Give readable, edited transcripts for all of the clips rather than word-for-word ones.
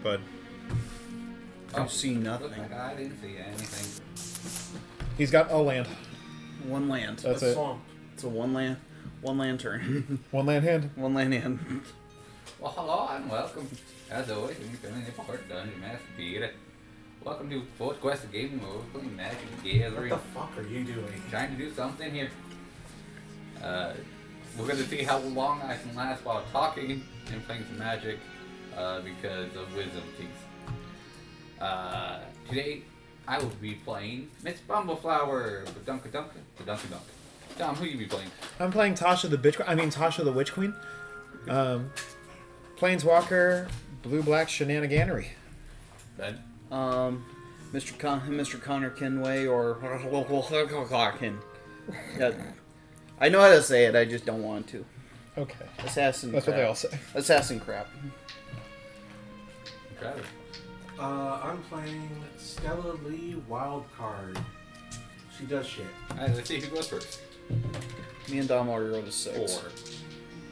bud. I've seen nothing. I didn't see anything. He's got a land. One land. That's it. Swamp. It's a one land turn. One land hand. One land hand. Well, hello and welcome. As always, when you're filling a part Dungeon Master Peter. Welcome to fourth Questa gaming mode. We're playing Magic the Gathering. What the fuck are you doing? Trying to do something here. We're going to see how long I can last while talking and playing some Magic because of wisdom teeth. Today, I will be playing Miss Bumbleflower with Dunka Dunka. Dom, who you be playing? I'm playing Tasha the Witch Queen. Planeswalker, blue-black shenaniganery. Ben? Mr. Connor Kenway or yeah, I know how to say it, I just don't want to. Okay. Assassin. That's crap. what they all say. Assassin crap. Travis? I'm playing Stella Lee Wild Card. She does shit. Alright, let's see who goes first. Me and Dom already wrote a 6.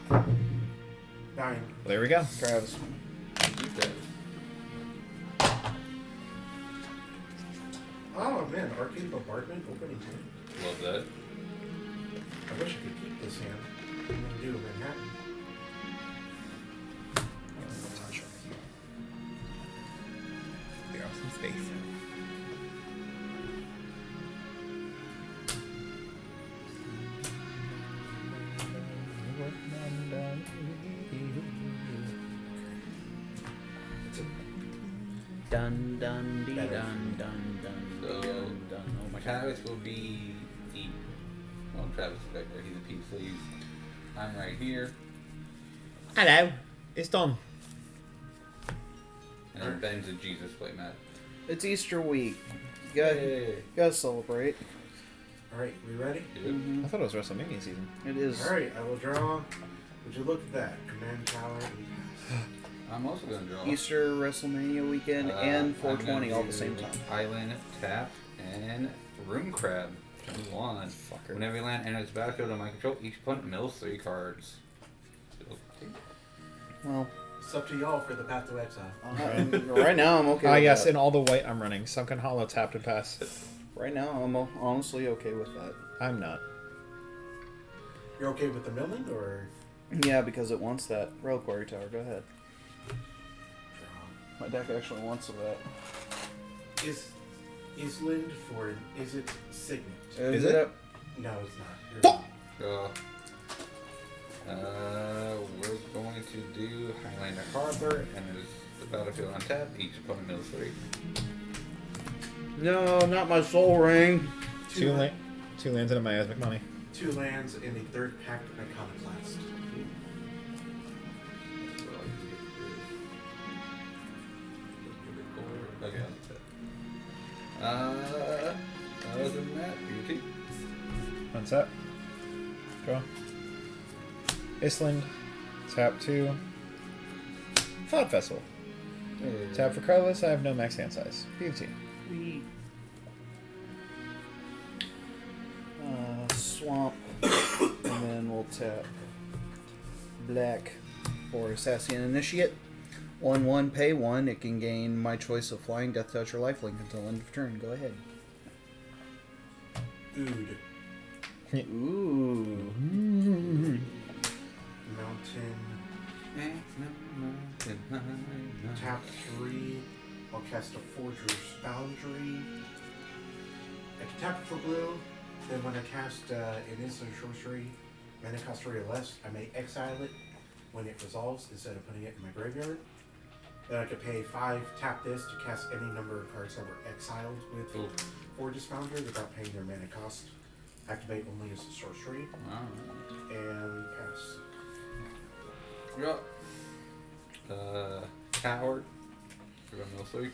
4. 9. There we go. Travis. You, Travis. Oh man, Arcade Bombardment opening hand. Love that. I wish I could keep this hand. I'm gonna do Manhattan. Clear out some space. Dun dun dee dun dun dun So, dun dun. Oh my god. Travis will be E. Well, Travis is back there. He's a P sleeve. I'm right here. Hello. It's Dom. And then Ben's a Jesus play mat. It's Easter week. You gotta celebrate. Alright, we ready? I thought it was WrestleMania season. It is. Alright, I will draw. Would you look at that? Command Tower and pass. I'm also going to draw. Easter, WrestleMania weekend, and I'm 420 gonna all at the do same time. Island, tap, and Room Crab. One. Fucker. Whenever your land enters the battlefield on my control, each opponent mills 3 cards. Well, It's up to y'all for the Path to Exile. right now I'm okay with Yes, that. in all the white I'm running. Sunken Hollow, tapped and pass. Right now I'm honestly okay with that. I'm not. You're okay with the milling or Yeah, because it wants that Reliquary Tower. Go ahead. draw? My deck actually wants that. Is Island for is it Signet? Is it? No, it's not. You're We're going to do Highlander Harbor, and it is the battlefield on tap. Each opponent mills 3. No, not my Soul Ring. Two lands into miasmic money. 2 lands in the 3rd Pact Iconoclast. Okay, other than that, beauty. Untap. Draw. Island. Tap 2. Thought Vessel. Tap for colorless. I have no max hand size. Beauty. Swamp. And then we'll tap black for Assassin Initiate. 1/1, pay 1. It can gain my choice of flying, death touch, or lifelink until end of turn. Go ahead. Ood. Ooh. Mountain. Tap 3. I'll cast a Forger's Foundry. I can tap for blue. Then when I cast an instant sorcery, mana cost 3 or less, I may exile it when it resolves instead of putting it in my graveyard. Then I could pay 5, tap this to cast any number of cards that were exiled with Forger's Foundry without paying their mana cost. Activate only as a sorcery. And pass. Coward. We're going to mill 3.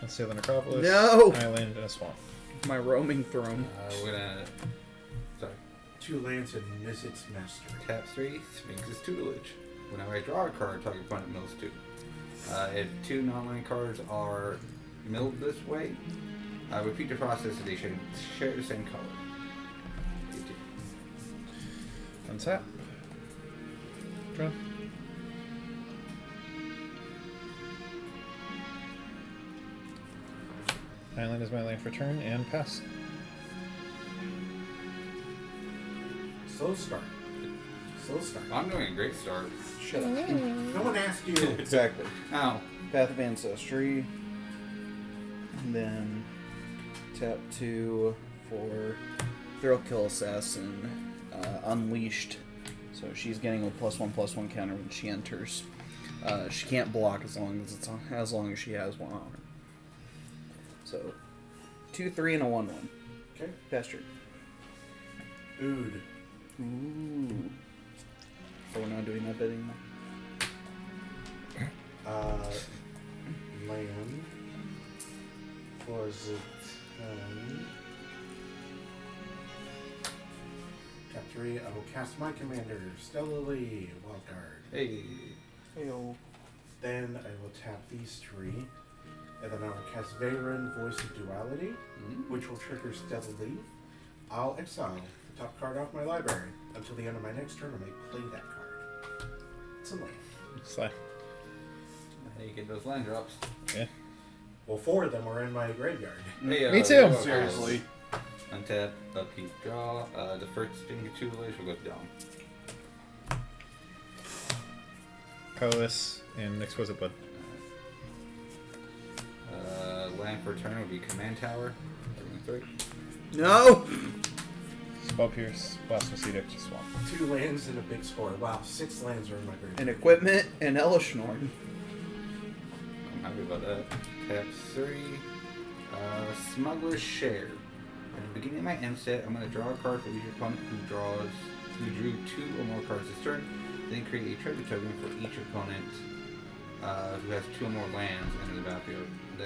Let's see the Necropolis. No! Island and a swamp. My roaming throne. We're gonna. Sorry. 2 lands and Mizzet's Mastery. Tap 3, Sphinx's Tutelage. Whenever I draw a card, target opponent mills 2. If 2 non-land cards are milled this way, repeat the process so they should share the same color. Untap. Draw. Island is my land for turn, and pass. Slow start. Slow start. I'm doing a great start. Shut up. No one asked you. Exactly. Ow. Path of Ancestry. And then tap 2 for Thrill Kill Assassin. Unleashed. So she's getting a +1/+1 counter when she enters. She can't block as long as she has one on her. So 2/3 and a 1/1. Okay. Pass turn. Ood. Ooh. So we're not doing that bit anymore. Land. Was it? Tap 3. I will cast my commander, Stella Lee, wildcard. Hey. Heyo. Then I will tap these 3. And then I will cast Veyron, Voice of Duality, which will trigger Stella Lee. I'll exile the top card off my library until the end of my next turn. I may play that card. It's a land. Slide. How you get those land drops? Yeah. Well, 4 of them are in my graveyard. Hey, Me too. Seriously. Untap, upkeep, draw. The first thing tutelage will go to Dom. Colorless and Exquisite Blood. Land for turn would be Command Tower. Everyone 3. No! Spell Pierce, Blasphemous Edict, Swamp. 2 lands and a big score. Wow, 6 lands are in my graveyard. And equipment and Elishnorn. I'm happy about that. Tap 3. Smuggler's Share. At the beginning of my end set, I'm going to draw a card for each opponent who drew 2 or more cards this turn. Then create a treasure token for each opponent who has 2 or more lands enter the battlefield. At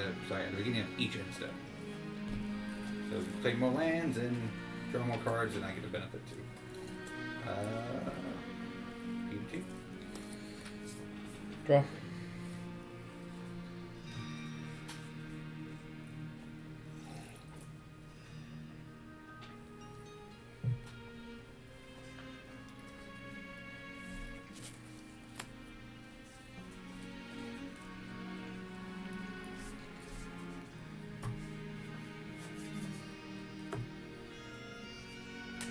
the beginning of each end step. So if you play more lands and draw more cards, and I get a benefit too. PvP. Draw.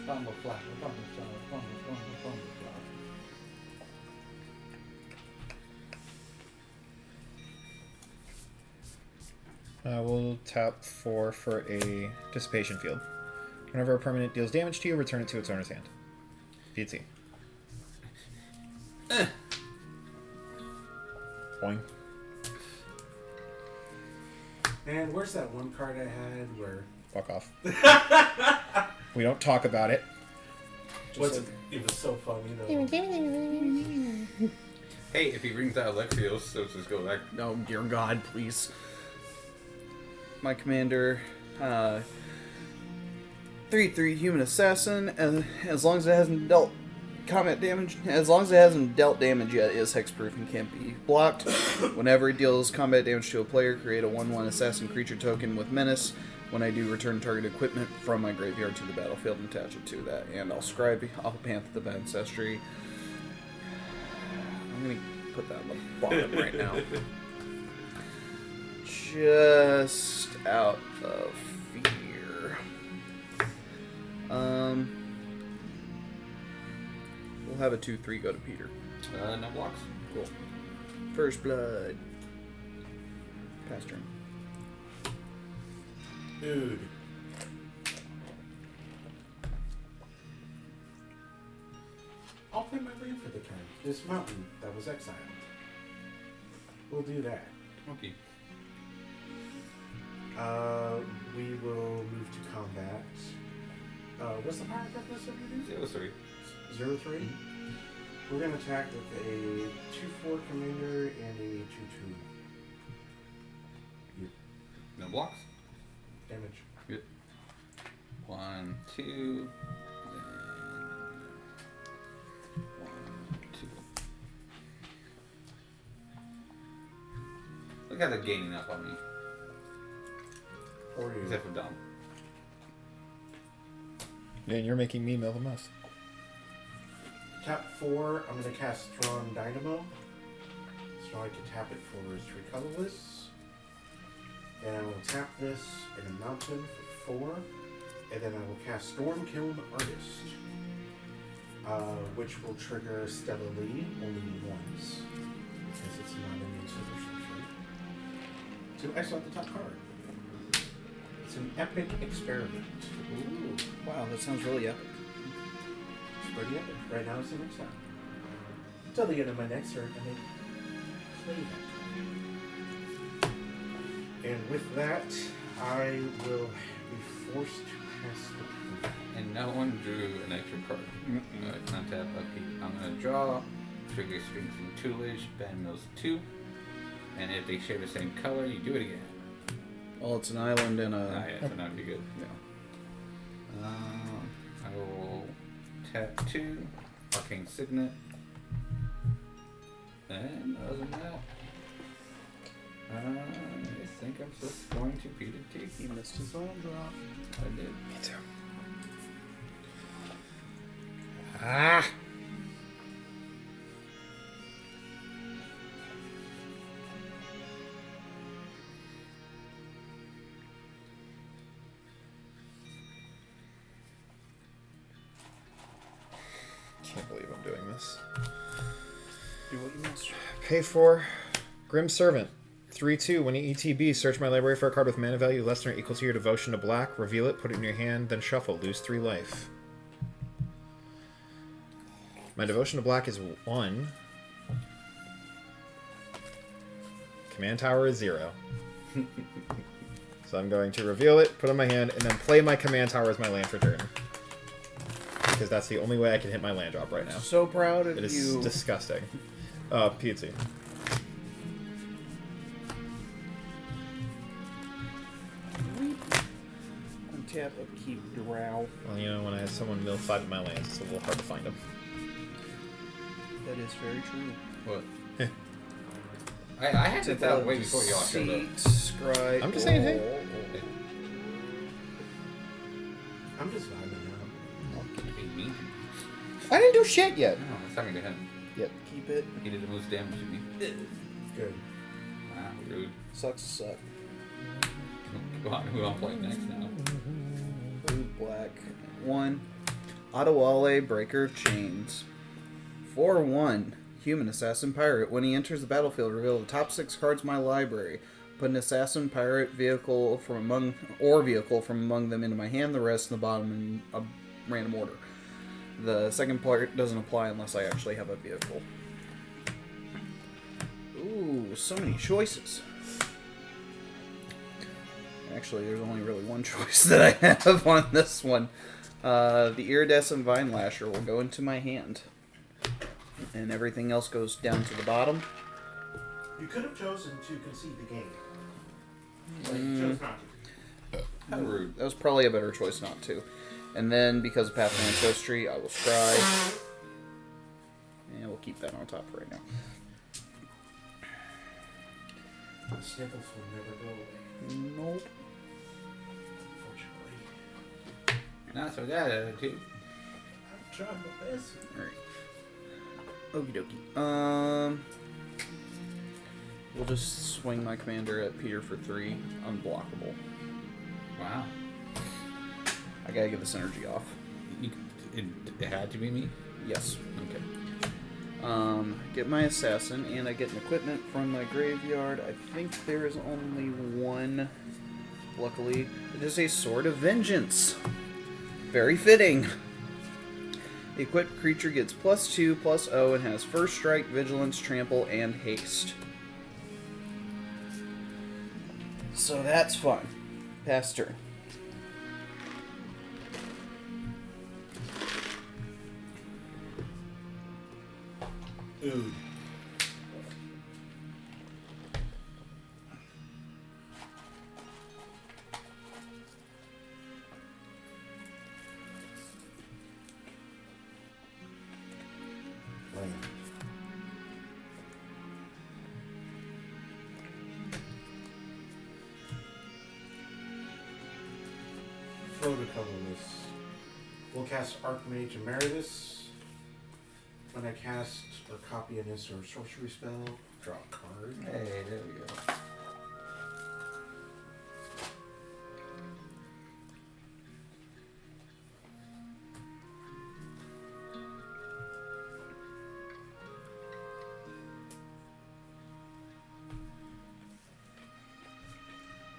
Bumble flower, bumble flower, bumble flower. We'll tap 4 for a Dissipation Field. Whenever a permanent deals damage to you, return it to its owner's hand. PT. Boing. And where's that one card I had where... Fuck off. We don't talk about it. It was so funny though. Hey, if he brings out Alexios, so just go back. No, dear God, please. My commander, 3/3 human assassin. As long as it hasn't dealt combat damage, as long as it hasn't dealt damage yet, is hexproof and can't be blocked. Whenever it deals combat damage to a player, create a 1/1 assassin creature token with menace. When I do, return target equipment from my graveyard to the battlefield and attach it to that. And I'll Path of Ancestry. I'm gonna put that on the bottom right now. Just out of fear. We'll have a 2/3 go to Peter. No blocks. Cool. First blood. Pass turn. Dude. I'll play my land for the turn. This mountain that was exiled. We'll do that. Okay. We will move to combat. What's the power toughness introduced? 0-3. 0-3. We're going to attack with a 2/4 commander and a 2/2. No blocks. Damage. Good. 1, 2. Then 1, 2. Look how they're gaining up on me. Or you. Except for Dom. Yeah, and you're making me mill the most. Tap 4, I'm going to cast Strong Dynamo. So I can tap it for 3 colorless. Then I will tap this in a mountain for 4. And then I will cast Stormkiln Artist, which will trigger Stella Lee only once, because it's not an instant or sorcery. To exile the top card. It's an epic experiment. Ooh, wow, that sounds really epic. It's pretty epic. Right now it's in exile. Until the end of my next turn, I may play that. And with that, I will be forced to pass the turn. And no one drew an extra card. Untap, upkeep. I'm going to draw. Trigger Strings and Toolage. Ben mills 2. And if they share the same color, you do it again. Well, it's an island and Ah, a... yeah, so that'd be good. Yeah. I will tap 2. Arcane Signet. And other than that, I think I'm just going to Peter-Ms. He missed his own drop. I did. Me too. Ah! Can't believe I'm doing this. Do what you must. Pay for Grim Servant. 3/2. When you ETB, search my library for a card with mana value less than or equal to your devotion to black. Reveal it, put it in your hand, then shuffle. Lose 3 life. My devotion to black is 1. Command tower is 0. So I'm going to reveal it, put it in my hand, and then play my command tower as my land for turn. Because that's the only way I can hit my land drop right now. So proud of It you. is disgusting. Pizza. Untap, upkeep, drow. Well, you know, when I have someone mill 5 of my lands, it's a little hard to find them. That is very true. What? I had this out way before y'all showed up. Scribe. I'm just saying, hey. I'm just vibing out. Be mean. I didn't do shit yet. No, I was talking to him. Yep. Keep it. He did the most damage to me. Good. Wow, rude. Sucks to suck. Go on, who I'm playing next now? Blue, black. 1. Adewale, Breaker of Chains. 4/1. Human Assassin Pirate. When he enters the battlefield, reveal the top 6 cards of my library. Put an Assassin Pirate vehicle from among them into my hand. The rest in the bottom in a random order. The second part doesn't apply unless I actually have a vehicle. Ooh, so many choices. Actually, there's only really one choice that I have on this one. The Iridescent Vine Lasher will go into my hand. And everything else goes down to the bottom. You could have chosen to concede the game. Like, you chose not to. How rude. That was probably a better choice not to. And then, because of Path of Ancestry, I will scry. And we'll keep that on top right now. The sniffles will never go away, Nope. unfortunately. Not so that attitude. I'm trying my best. Alright. Okie dokie. We'll just swing my commander at Peter for 3. Unblockable. Wow. I gotta get this energy off. It had to be me? Yes. Okay. Get my assassin, and I get an equipment from my graveyard. I think there is only one. Luckily, it is a Sword of Vengeance. Very fitting. The equipped creature gets +2/+0 and has First Strike, Vigilance, Trample, and Haste. So that's fun. Pass turn. Ooh. Land. Photo colorless. We'll cast Archmage Emeritus. When I cast or copy an instant or sorcery spell, draw a card. Hey, there we go.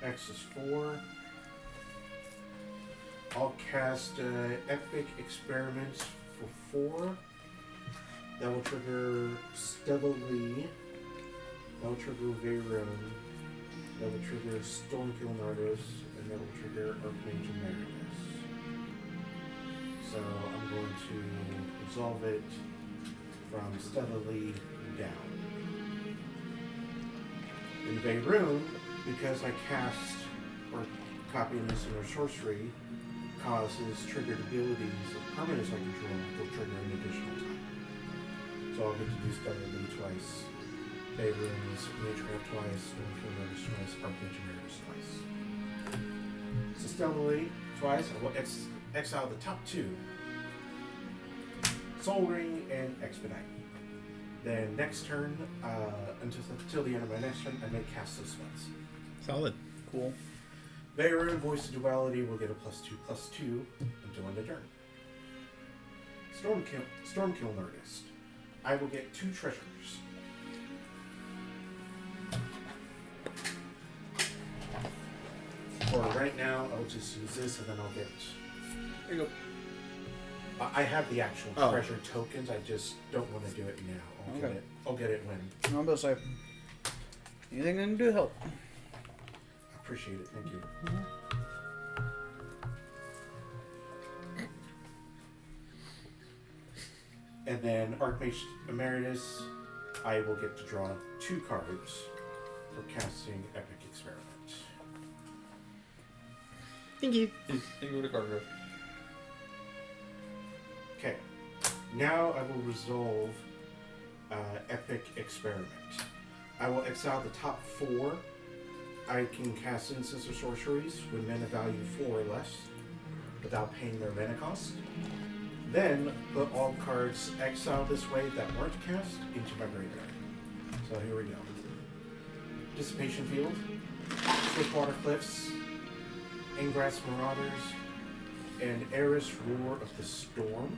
X is 4. I'll cast Epic Experiments for 4. That will trigger Stella Lee. That will trigger Veyron. That will trigger Stormkill Artist. And that will trigger Archmage Emeritus. So I'm going to resolve it from Stella Lee down. In Veyron, because I cast or copy this in her sorcery, causes triggered abilities of permanents I control will trigger an additional time. So I'll get to do Stella Lee twice, Veyron's Matriarch twice, Stormkill Artist twice, Archmage Emeritus twice. So Stella Lee twice, I will exile the top 2. Soul Ring and Expedite. Then next turn, until the end of my next turn, I may cast those spells. Solid. Cool. Veyron, Voice of Duality, will get a +2/+2 until end of turn. Stormkill Nerdist. I will get 2 treasures. For right now, I'll just use this and then I'll get... There you go. I have the actual treasure tokens, I just don't want to do it now. I'll get it when. I'm about to say, anything I can do to help. I appreciate it, thank you. And then Archmage Emeritus, I will get to draw 2 cards for casting Epic Experiment. Thank you. Thank you for the card draw. Okay, now I will resolve Epic Experiment. I will exile the top 4. I can cast instants or sorceries with mana value 4 or less without paying their mana cost. Then put all cards exiled this way that weren't cast into my graveyard. So here we go. Dissipation Field, Swiftwater Cliffs, Ingrass Marauders, and Eris Roar of the Storm.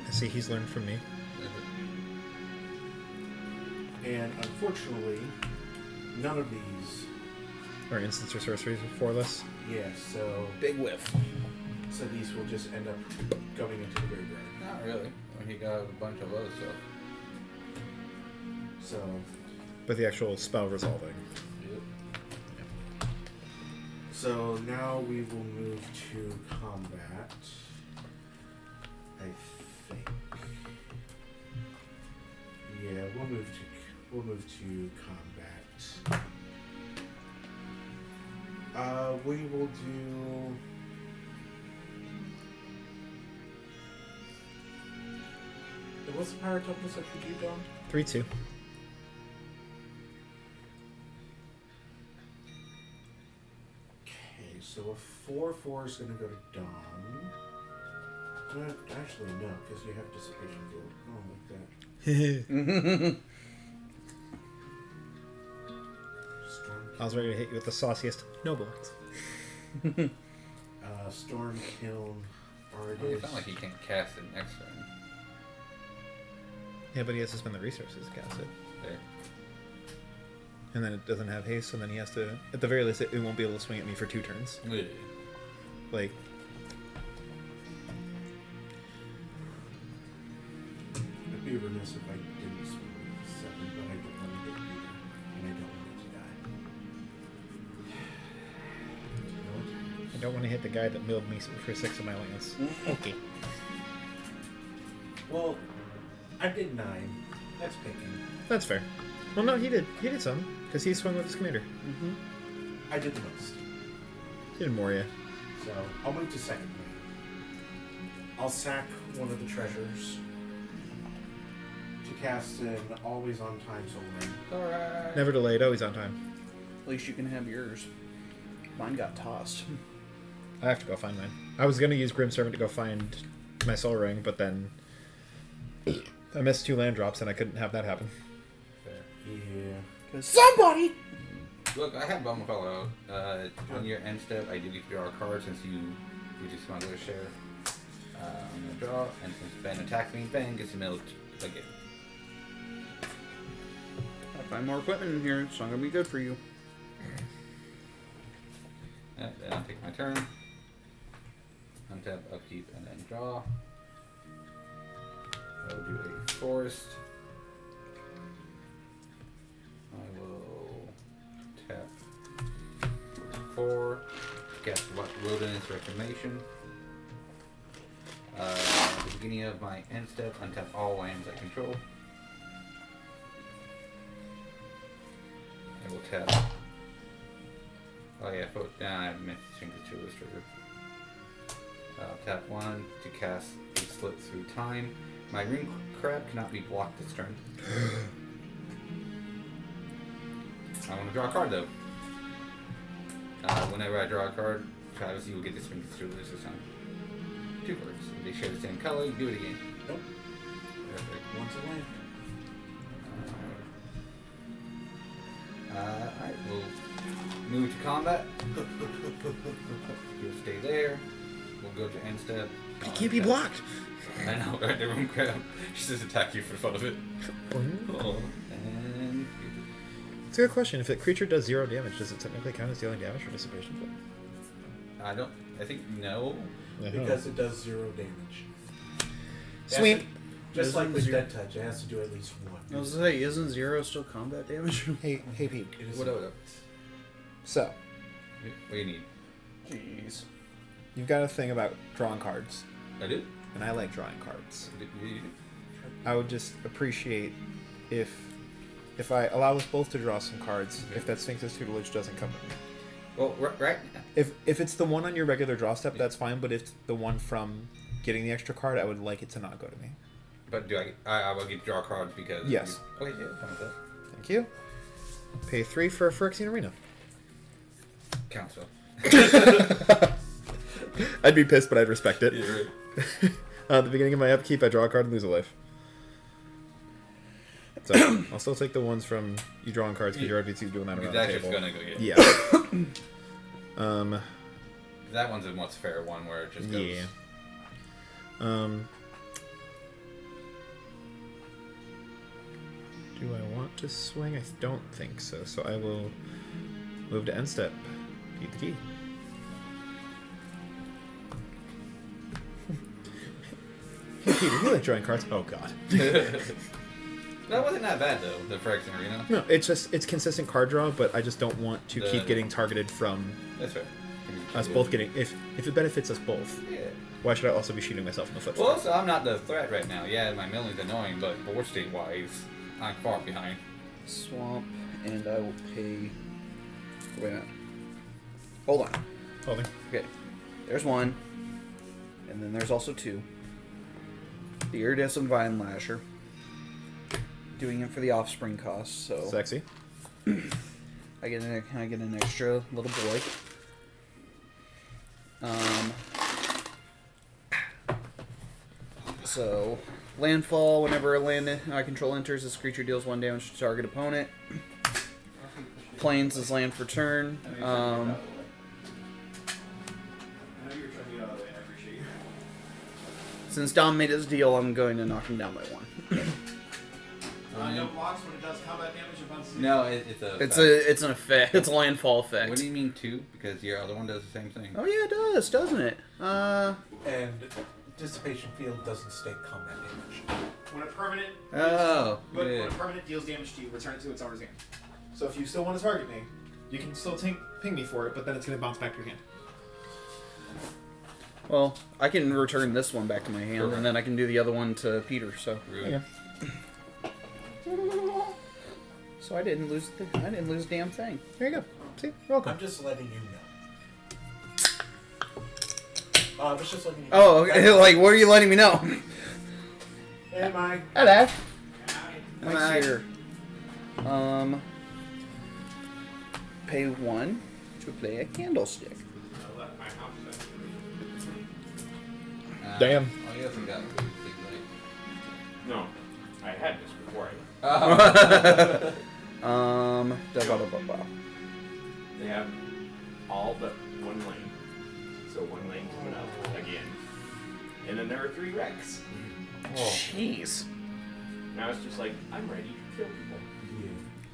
I see he's learned from me. And unfortunately, none of these. Or instants or sorceries with 4 less. Yeah, so Big whiff. so these will just end up going into the graveyard. Not really. When he got a bunch of other stuff. So But the actual spell resolving. Yep. so now we will move to combat. I think. Yeah, we'll move to combat. We will do. What's the power toughness that you do, Dom? 3/2. Okay, so a 4/4 is going to go to Dom. Actually, no, because you have Dissipation Field. Oh, like that. I was ready to hit you with the sauciest noble. Stormkill Well, it's Artist. not like he can't cast it next turn. Yeah, but he has to spend the resources to cast it. There. And then it doesn't have haste, so then he has to... At the very least, it won't be able to swing at me for 2 turns. Yeah. Like... I'd be remiss if I didn't swing with 7, but I don't want to get either. And I don't want it to die. I don't want to hit the guy that milled me for 6 of my lands. Okay. Well, I did 9. That's picking. That's fair. Well, no, he did. He did some. Because he swung with his commander. I did the most. He did Moria. So I'll move to second lane. I'll sack one of the treasures to cast an always on time Soul Ring. Alright. Never delayed, always on time. At least you can have yours. Mine got tossed. I have to go find mine. I was going to use Grim Servant to go find my Soul Ring, but then I missed 2 land drops and I couldn't have that happen. Fair. Yeah. Because somebody! Look, I have Bumble out. On your end step, I did draw a card since you do Smuggler's Share. I'm going to draw, and since Ben attacks me, Ben gets milled again. I find more equipment in here. It's not going to be good for you. Then I'll take my turn. Untap, upkeep, and then draw. I will do a forest. I will tap 4. Cast Wilderness Reclamation. At the beginning of my end step, untap all lands I control. I will tap. Oh yeah, I meant to change the tool trigger. Tap 1 to cast a Slip Through Time. My Ring Crab cannot be blocked this turn. I want to draw a card though. Whenever I draw a card, Travis, you will get to swing the tool this time. 2 cards. If they share the same color, you do it again. Nope. Perfect. Once a land. I will move to combat. You'll stay there. We'll go to end step. He can't be blocked. I know, right? The room crab. She just attack you for the fun of it. Oh. And It's a good question. If a creature does 0 damage, does it technically count as dealing damage for dissipation? I think no. Because it does 0 damage. Sweet. Just like with Zero. Dead Touch, it has to do at least 1. I was gonna say, isn't 0 still combat damage? Hey Pete. It is What up? So, What do you need? Jeez. you've got a thing about drawing cards, I do? and I like drawing cards. You do? I would just appreciate if I allow us both to draw some cards, Okay. if that Sphinx's tutelage doesn't come with me. Well, right. If it's the one on your regular draw step, that's fine, but if the one from getting the extra card, I would like it to not go to me. But do I will get draw cards because... Yes. Okay, yeah, fine with that. Thank you. Pay 3 for Phyrexian Arena. Counts though. I'd be pissed, but I'd respect it. Yeah, right. At the beginning of my upkeep, I draw a card and lose a life. So, I'll still take the ones from you drawing cards because your RBT's doing that around the That's table. just gonna go, yeah. Yeah. That one's a much fair one where it just goes... Yeah. Do I want to swing? I don't think so. So I will move to end step. Beat the key. Hey Peter, you like drawing cards? Oh god. That wasn't that bad though, the Phyrexian Arena. No, it's consistent card draw, but I just don't want to The- keep getting targeted from That's fair. us both getting. If it benefits us both, Yeah. why should I also be shooting myself in the foot? Well, also, I'm not the threat right now. Yeah, my million's annoying, but board state wise, I'm far behind. Swamp, and I will pay. Wait a minute. Hold on. Holding. Okay. There's 1, and then there's also 2. The Iridescent Vine Lasher. Doing it for the offspring cost, so Sexy. I get an extra little boy. So landfall. Whenever a land I control enters, this creature deals 1 damage to target opponent. Plains is land for turn. Since Dom made his deal, I'm going to knock him down by 1. No blocks when it does combat damage upon No, it's a. It's an effect. It's a landfall effect. What do you mean 2? Because your other one does the same thing. Oh yeah, it does, doesn't it? And Dissipation Field doesn't state combat damage. When a permanent Oh, when yeah. a permanent deals damage to you, return it to its owner's hand. So if you still want to target me, you can still ping me for it, but then it's going to bounce back to your hand. Well, I can return this one back to my hand, Correct. and then I can do the other one to Peter. So, Really? Yeah. so I didn't lose a damn thing. There you go. See, you're welcome. I'm just letting you know. I was just letting you know. Oh, okay. Like, what are you letting me know? Am I? Hello. Am Mike's I- here. Pay 1 to play a candlestick. Damn. Oh, you haven't got it. No, I had this before I left. Oh. Da, ba, ba, ba, ba. They have all but 1 lane. So 1 lane coming up again. And then there are 3 wrecks. Jeez. Now it's just like, I'm ready to kill people.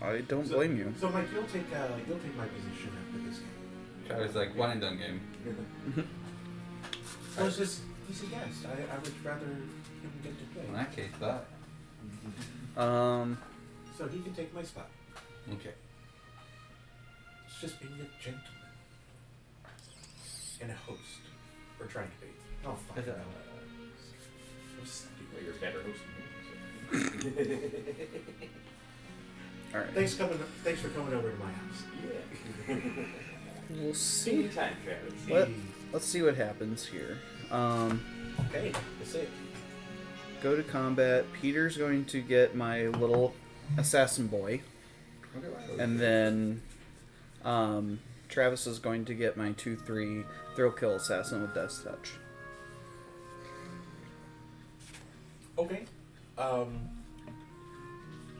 Yeah. I don't blame you. So Mike, you'll take my position after this game. Travis like one and done game. Well, it's just, he's a guest. I would rather him get to play. In that case, that. So he can take my spot. Okay. It's just being a gentleman. And a host. Or trying to be. Oh, fuck. No. I'm stupid. Well, you're a better host than me. All right. Thanks for coming over to my house. Yeah. We'll see. Anytime, Travis. Let's see what happens here. Okay, let's see. Go to combat. Peter's going to get my little assassin boy, and then Travis is going to get my 2/3 thrill kill assassin with Death's Touch. Okay.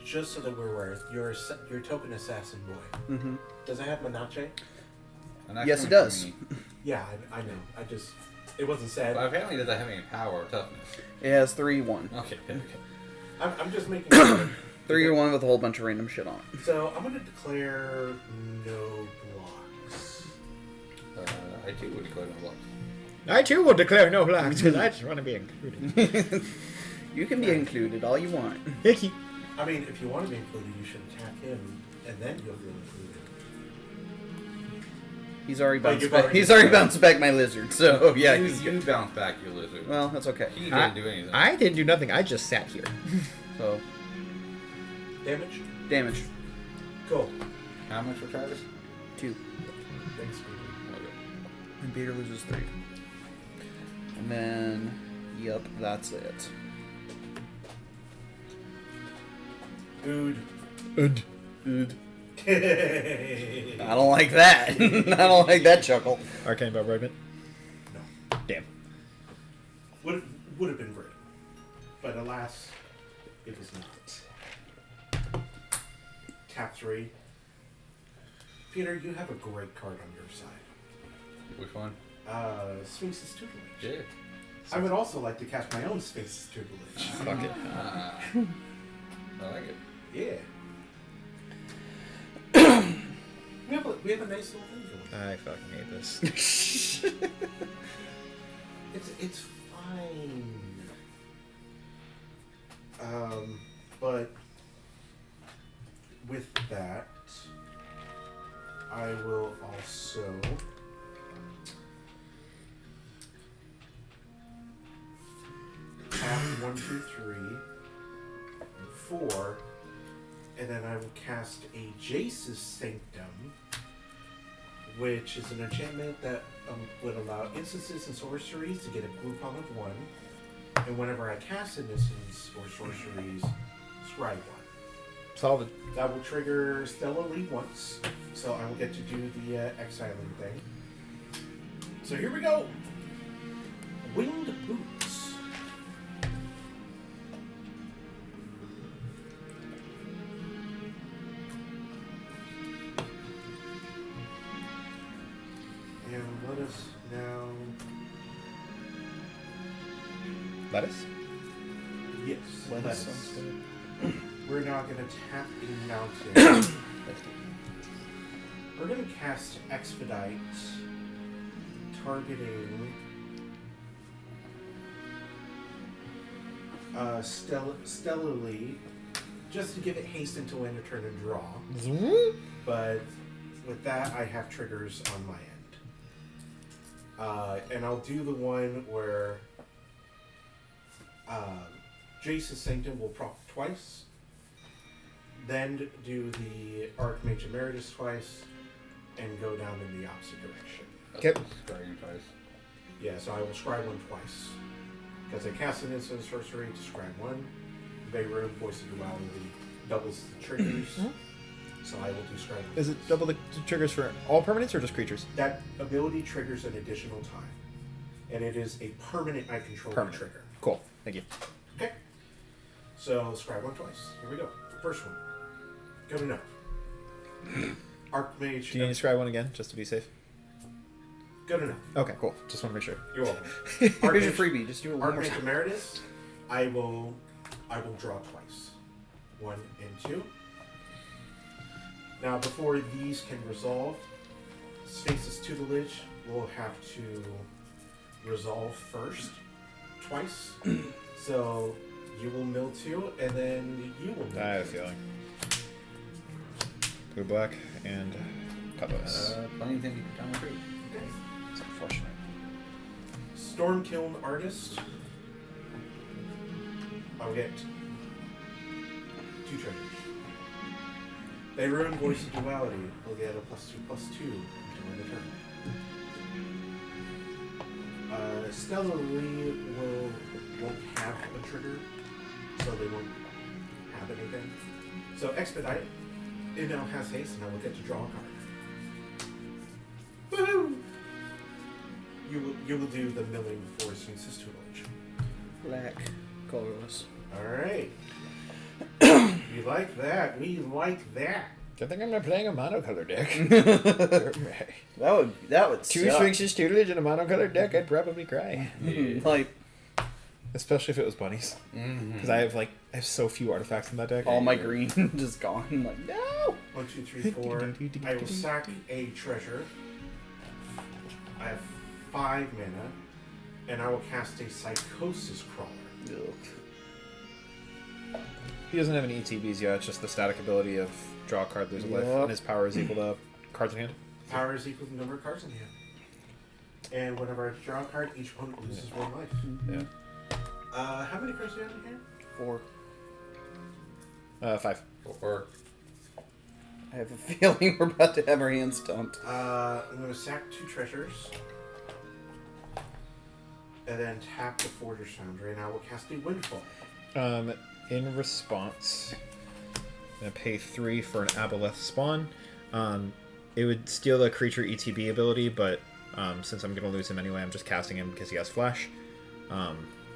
Just so that we're aware, your token assassin boy. Mm-hmm. Does it have Manache? And that's Yes, it coming does. from me. Yeah, I know. It wasn't said. But apparently, does that have any power or toughness? It has 3/1. Okay. I'm just making sure. 3/1 with a whole bunch of random shit on it. So I'm going to declare no blocks. I too would declare no blocks. I too will declare no blocks because I just want to be included. You can be included all you want. I mean, if you want to be included, you should attack him, and then you'll be included. He's already But bounced you've back. already He's already bounced back my lizard. So yeah, you, he's you good. bounce back, you lizard. Well, that's okay. He didn't do anything. I didn't do nothing. I just sat here. So Damage? damage Cool. How much for Travis? 2, Thanks, Peter. Okay. and Peter loses 3. And then, yep, that's it. Dude. Ud. I don't like that. I don't like that chuckle. Arcane Bombardment. No. Damn. Would have been great. But alas, it was not. Tap 3. Peter, you have a great card on your side. Which one? Sphinx's Tutelage. Yeah. I would also like to cast my own Sphinx's Tutelage. Fuck it. I like it. Yeah. we have a nice little thing going. I fucking hate this. It's fine. But with that, I will also tap 1, 2, 3, 4, and then I will cast a Jace's Sanctum, which is an enchantment that would allow instances and sorceries to get a groupon of 1, and whenever I cast an instance or sorceries, scry 1. Solid. That will trigger Stella Lee once, so I will get to do the exiling thing. So here we go! Winged Boots. And let us now... Lettuce? Yes. Lettuce. Sounds good. We're now going to tap a mountain. We're going to cast Expedite, targeting Stella Lee, just to give it haste until end of turn and draw. But with that, I have triggers on my end. And I'll do the one where Jace's Sanctum will proc twice. Then do the Archmage Emeritus twice, and go down in the opposite direction. Okay. Scrying twice. Yeah, so I will scry 1 twice. Because I cast an instant sorcery to scry 1. Bayroom, Voice of Duality, doubles the triggers. So I will do scry 1. Is it double the triggers for all permanents or just creatures? That ability triggers an additional time. And it is a permanent I control trigger. Cool. Thank you. Okay. So scry 1 twice. Here we go. First one. Go to no. Archmage. Do you need to describe one again, just to be safe? Go to no. Okay, cool. Just want to make sure. You're welcome. Here's your Archmage- freebie. Just do it one more Archmage time. Emeritus, I will draw twice. 1 and 2. Now before these can resolve, spaces to the lich will have to resolve first, twice. So you will mill 2, and then you will mill I have a 2. feeling. Blue, black, and colorless. Playing thing you can tell me. Okay. It's unfortunate. Stormkiln Artist. I'll get 2 treasures. Bayron Voice of Duality will get a +2/+2 during the turn. Stella Lee won't have a trigger, so they won't have anything. So Expedite, it now has haste, and I will get to draw a card. Woohoo! You will do the milling for Sphinx's tutelage. Black, colorless. Alright. We like that. We like that. I think I'm not playing a monocolor deck. That would Two suck. Sphinx's tutelage in a monocolor deck, I'd probably cry. Like Especially if it was bunnies. Because I have so few artifacts in that deck. all my green just gone. Like no. 1, 2, 3, 4. I will sack a treasure. I have 5 mana, and I will cast a Psychosis Crawler. He doesn't have any ETBs yet, it's just the static ability of draw a card, lose a life, Yep. and his power is equal to cards in hand. Power is equal to the number of cards in hand. And whenever I draw a card, each opponent loses 1 life. Yeah. How many cards do you have in hand? 4. 5. Or I have a feeling we're about to have our hands stumped. I'm going to sack 2 treasures. And then tap the Forger's Foundry, and I will cast a Windfall. In response, I'm going to pay 3 for an Aboleth spawn. It would steal the creature ETB ability, but since I'm going to lose him anyway, I'm just casting him because he has Flash.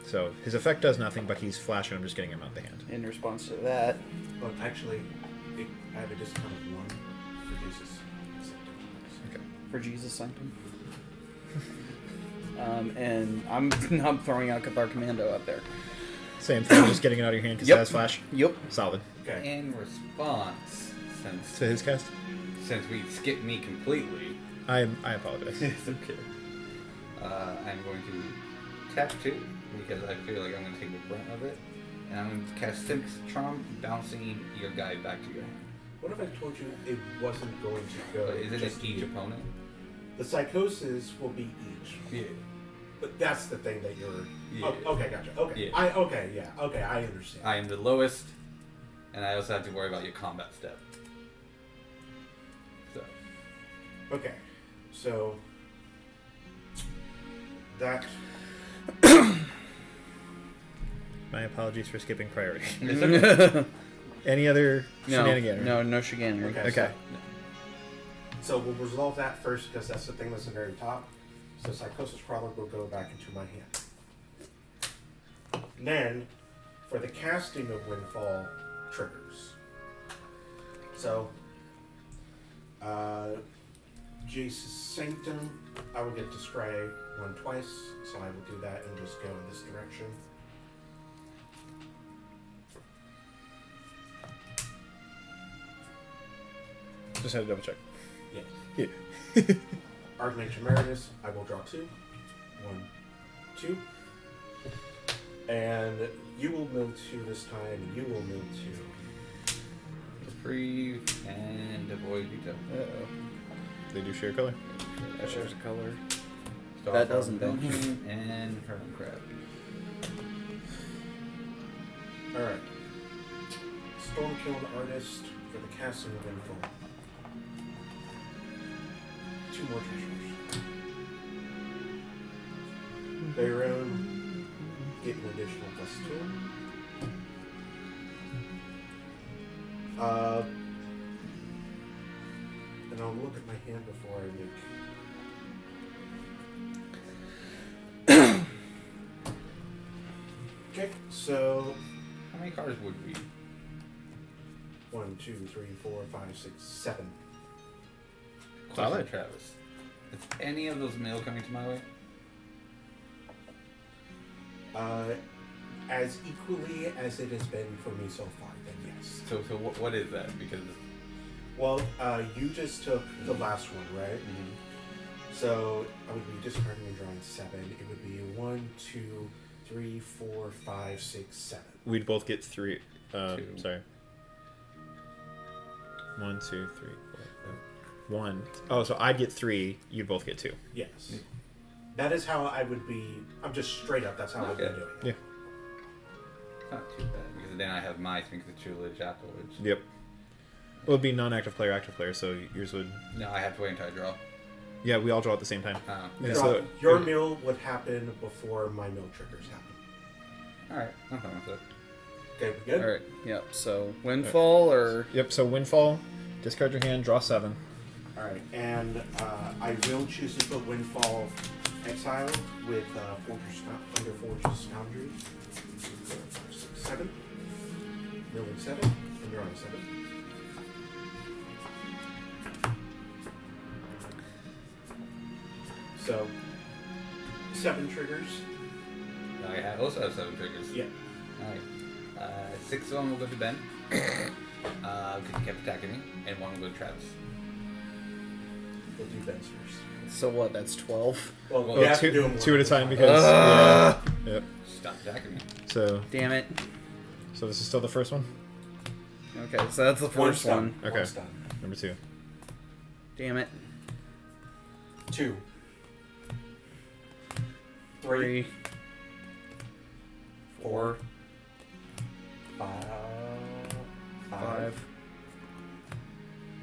So his effect does nothing, but he's Flash, and I'm just getting him out the hand. In response to that, But actually, I have a discount of 1 for Jesus. Okay. for Jesus Sanctum. And I'm throwing out Cathar Commando up there. Same thing, just getting it out of your hand because Yep. it has Flash. Yep. Solid. Okay. in response, To his cast? since we skipped me completely, I apologize. it's okay. I'm going to tap 2 because I feel like I'm going to take the brunt of it, and I'm going to cast Six Charm, bouncing your guy back to your hand. What if I told you it wasn't going to go? But is it just just each opponent? The Psychosis will be each. Yeah. But that's the thing that you're. Yeah. Oh, okay, gotcha. Okay. Yeah. Okay, I understand. I am the lowest, and I also have to worry about your combat step. So. Okay. So. That. My apologies for skipping priority. It's okay. Any other No, shenanigan? no shenanigan. Okay. So we'll resolve that first because that's the thing that's at the very top. So Psychosis Crawler will go back into my hand. Then, for the casting of Windfall triggers. So, Jace's Sanctum, I will get to scry 1 twice, so I will do that and just go in this direction. Just had to double check. Yes. Yeah. Archidekt Emeritus, I will draw 2. 1, 2. And you will mill 2 this time, and you will mill 2. Free and avoid veto. Uh-oh. They do share color. That shares a color. Star That doesn't, Farm don't Dungeon and Hermit Crab. Alright. Stormkiln Artist for the casting of Windfall. 2 more treasures. Bayron, get an additional +2. And I'll look at my hand before I make. Okay, so How many cards would we? 1, 2, 3, 4, 5, 6, 7. Solid. Travis. Is any of those mail coming to my way? As equally as it has been for me so far, then yes. So what is that? Because Well, you just took the last one, right? So I would be discarding and drawing 7. It would be 1, 2, 3, 4, 5, 6, 7. We'd both get 3. Two. Sorry. 1, 2, 3, 4, 1. Oh, so I'd get 3. You'd both get 2. Yes. That is how I would be. I'm just straight up. That's how I would be Okay. doing it. Yeah. Not too bad, because then I have my Sphinx of Tutelage afterwards. Yep. Well, it'd be non-active player, active player, so yours would... No, I have to wait until I draw. Yeah, we all draw at the same time. Oh. Yeah, Your mill would happen before my mill triggers happen. Alright, I'm fine with it. Okay, we good? All right. Yep. So windfall or Yep, so Windfall, discard your hand, draw 7. All right, and I will choose to put Windfall Exile with under Fortress Foundry. 4, 5, 6, 7. Milling 7, and drawing 7. So, 7 triggers. I also have 7 triggers. Yeah. Alright. 6 of them will go to Ben. Because he kept attacking me. And 1 will go to Travis. We'll do Ben's first. so what? That's 12. Well, Well, we have to do Two, them two at a one time because... yeah. Yep. Stop attacking me. So Damn it. this is still the first one? Okay, so that's the One's first done. one. Okay. One's done. Number 2. Damn it. 2. 3. 3. 4. 5. 5.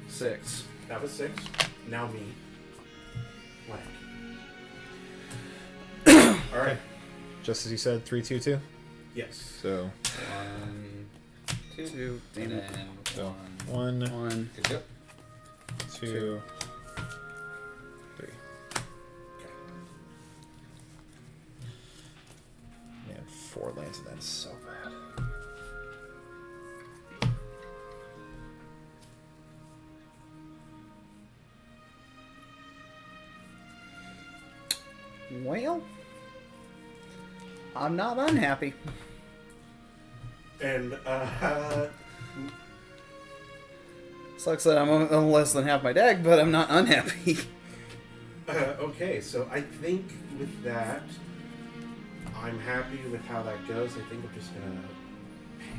6. That was 6. Now me. Whack. Alright. Just as you said, 3, 2, 2. Yes. So 1, 2, 2. and Damn it. then So, 1. 1, 1. Good go. 2, 3. Man, 4 lands and that's so bad. Well, I'm not unhappy. And, Sucks that I'm less than half my deck, but I'm not unhappy. okay, so I think with that, I'm happy with how that goes. I think I'm just gonna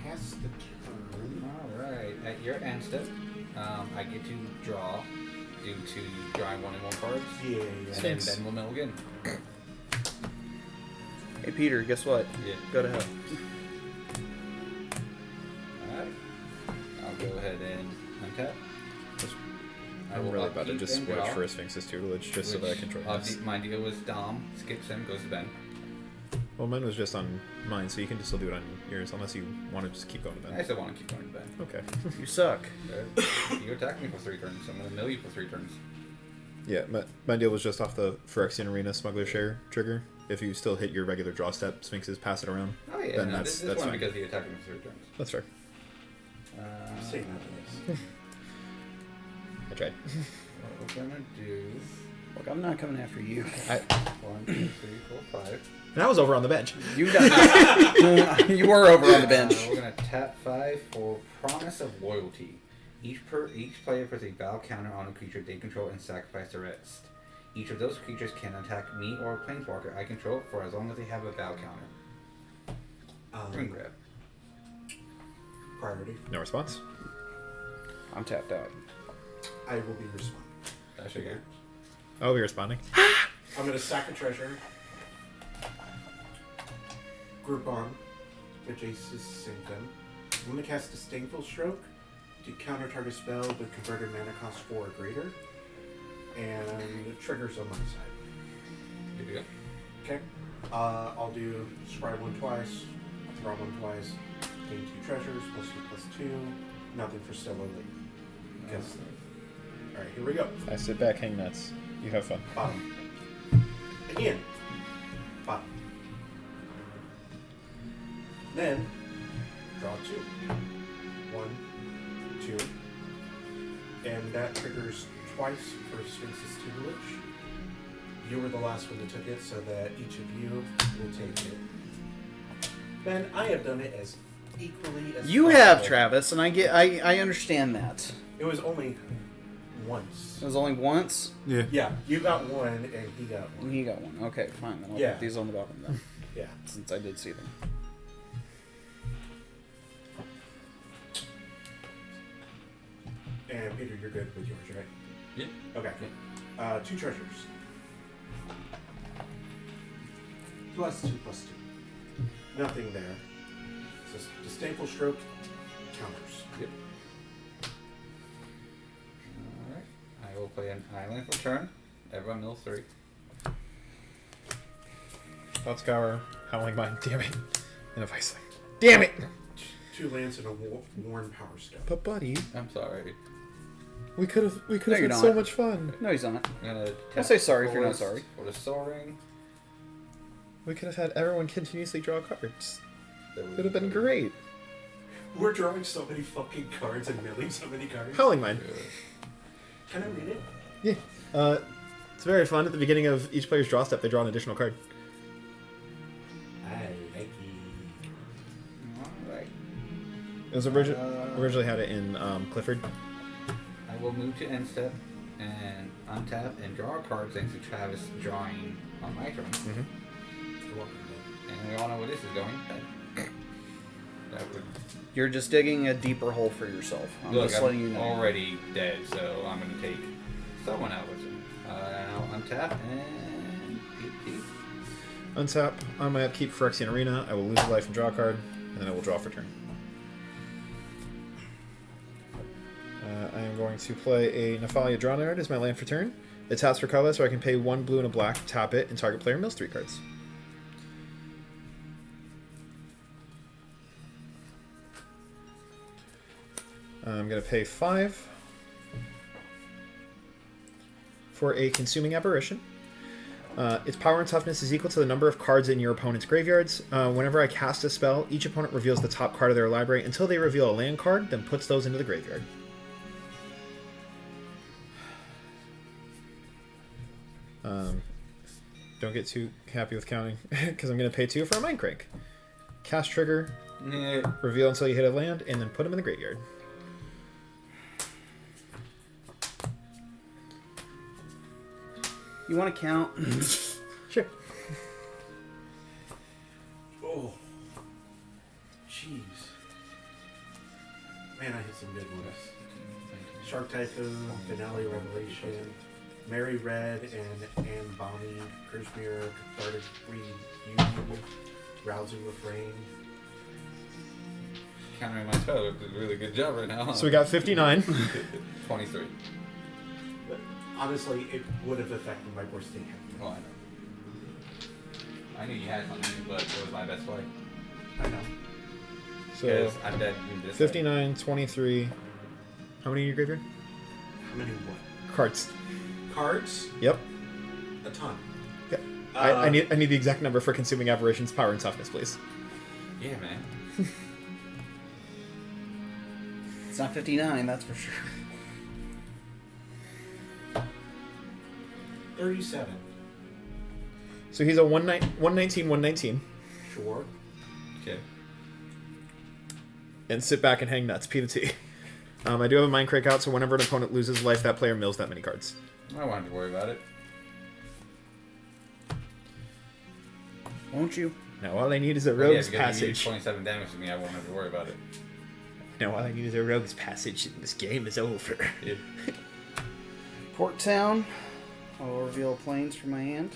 pass the turn. Alright. At your end step, I get to draw due to drawing 1 and 1 cards. Yeah, And then Sphinx. Ben will mill again. Hey, Peter, guess what? Yeah. Go to hell. Alright. I'll go ahead and untap. I'm really about to just switch for a Sphinx's tutelage just so that I control this. My deal was Dom, skips him, goes to Ben. Well, mine was just on mine, so you can just still do it on yours, unless you want to just keep going to I Ben. still want to keep going to Ben. Okay. You suck. You attack me for 3 turns, so I'm going to mill you for 3 turns. Yeah, my deal was just off the Phyrexian Arena Smuggler Share trigger. If you still hit your regular draw step, Sphinxes pass it around. Oh yeah, Then no, that's this one fine. because he attacked me for 3 turns. That's fair. Say no to this. I tried. What we're going to do... Look, I'm not coming after you. 1, 2, 3, 4, 5. And I was over on the bench. You got You were over on the bench. We're going to tap 5 for Promise of Loyalty. Each player puts a Val counter on a creature they control and sacrifice the rest. Each of those creatures can attack me or a planeswalker I control for as long as they have a Val counter. Ring grab. Priority. No response. I'm tapped out. I will be responding. That's your Oh, we're responding. I'm gonna sack a treasure. Group on, which Ace's Symptom. I'm gonna cast Disdainful Stroke to counter target spell with converted mana cost 4 or greater. And triggers on my side. Good to go. Okay. I'll do scry 1 twice, draw 1 twice, gain 2 treasures, +2/+2. Nothing for Stella Lee. Because. Alright, here we go. I sit back, hang nuts. You have fun. Bottom. Again. Bottom. Then, draw 2. 1, 2. And that triggers twice for Sphinx's Tutelage. You were the last one that took it, so that each of you will take it. Ben, I have done it as equally as You have possible. Travis, and I understand that. It was only once. It was only once. Yeah, you got one and he got one. He got one. Okay, fine. Then I'll Yeah. put these on the bottom then, Yeah. since I did see them. And Peter, you're good with yours, right? Yeah. Okay. 2 treasures. +2/+2. Nothing there. It's a disdainful stroke. Counters. Yep. Alright. I will play an island for turn. Everyone mills 3. Thought Scour, Howling Mine, damn it. And a Vice Link. Damn it! 2 lands and a worn power stone. But buddy, I'm sorry. we could have No, had you're so not. much fun. No, he's not. I'm gonna Don't say sorry if you're not forest sorry. For the Soul Ring. We could have had everyone continuously draw cards. That It would have been great. We're drawing so many fucking cards and milling so many cards. Howling Mine. Can I read it? Yeah. It's very fun. At the beginning of each player's draw step, they draw an additional card. I like it. Alright. It was originally had it in Clifford. I will move to end step and untap and draw a card thanks to Travis drawing on my turn. You're welcome. And we all know where this is going. That would You're just digging a deeper hole for yourself. I'm look. just letting you I'm know. already dead, so I'm gonna take someone out with him. I'll untap and peep. Untap. On my upkeep for Phyrexian Arena, I will lose a life and draw a card, and then I will draw for turn. I am going to play a Nephalia Drawnard as my land for turn. It taps for color, so I can pay 1 blue and a black, tap it, and target player mills 3 cards. I'm going to pay 5 for a Consuming Apparition. Its power and toughness is equal to the number of cards in your opponent's graveyards. Whenever I cast a spell, each opponent reveals the top card of their library until they reveal a land card, then puts those into the graveyard. Don't get too happy with counting, because I'm going to pay 2 for a Mind Crank. Cast trigger, reveal until you hit a land, and then put them in the graveyard. You want to count? Sure. Oh. Jeez. Man, I hit some good ones. Shark Typhoon, Finale Revelation, Mary Red and Anne Bonnie, Curse Mirror, Cathartic Reunion, Rousing Refrain. Countering my spell did a really good job right now. So we got 59. 23. But honestly, it would have affected my worst thing. Oh, I know. I knew you had something, but it was my best play. I know. So Because I'm dead in this. 59, 23. How many in your graveyard? How many what? Cards. Cards? Yep. A ton. Okay. I need the exact number for Consuming Aberration's power and toughness, please. Yeah, man. It's not 59, that's for sure. 37. So he's a 119, 119. Sure. Okay. And sit back and hang nuts, P to T. I do have a Mind Crank out, so whenever an opponent loses life, that player mills that many cards. I don't want to worry about it. Won't you? Now all I need is a Yeah, Rogue's because you did Passage. 27 damage to me, I won't have to worry about it. Now all I need is a Rogue's Passage, and this game is over. Yeah. Port Town. I'll reveal planes from my hand.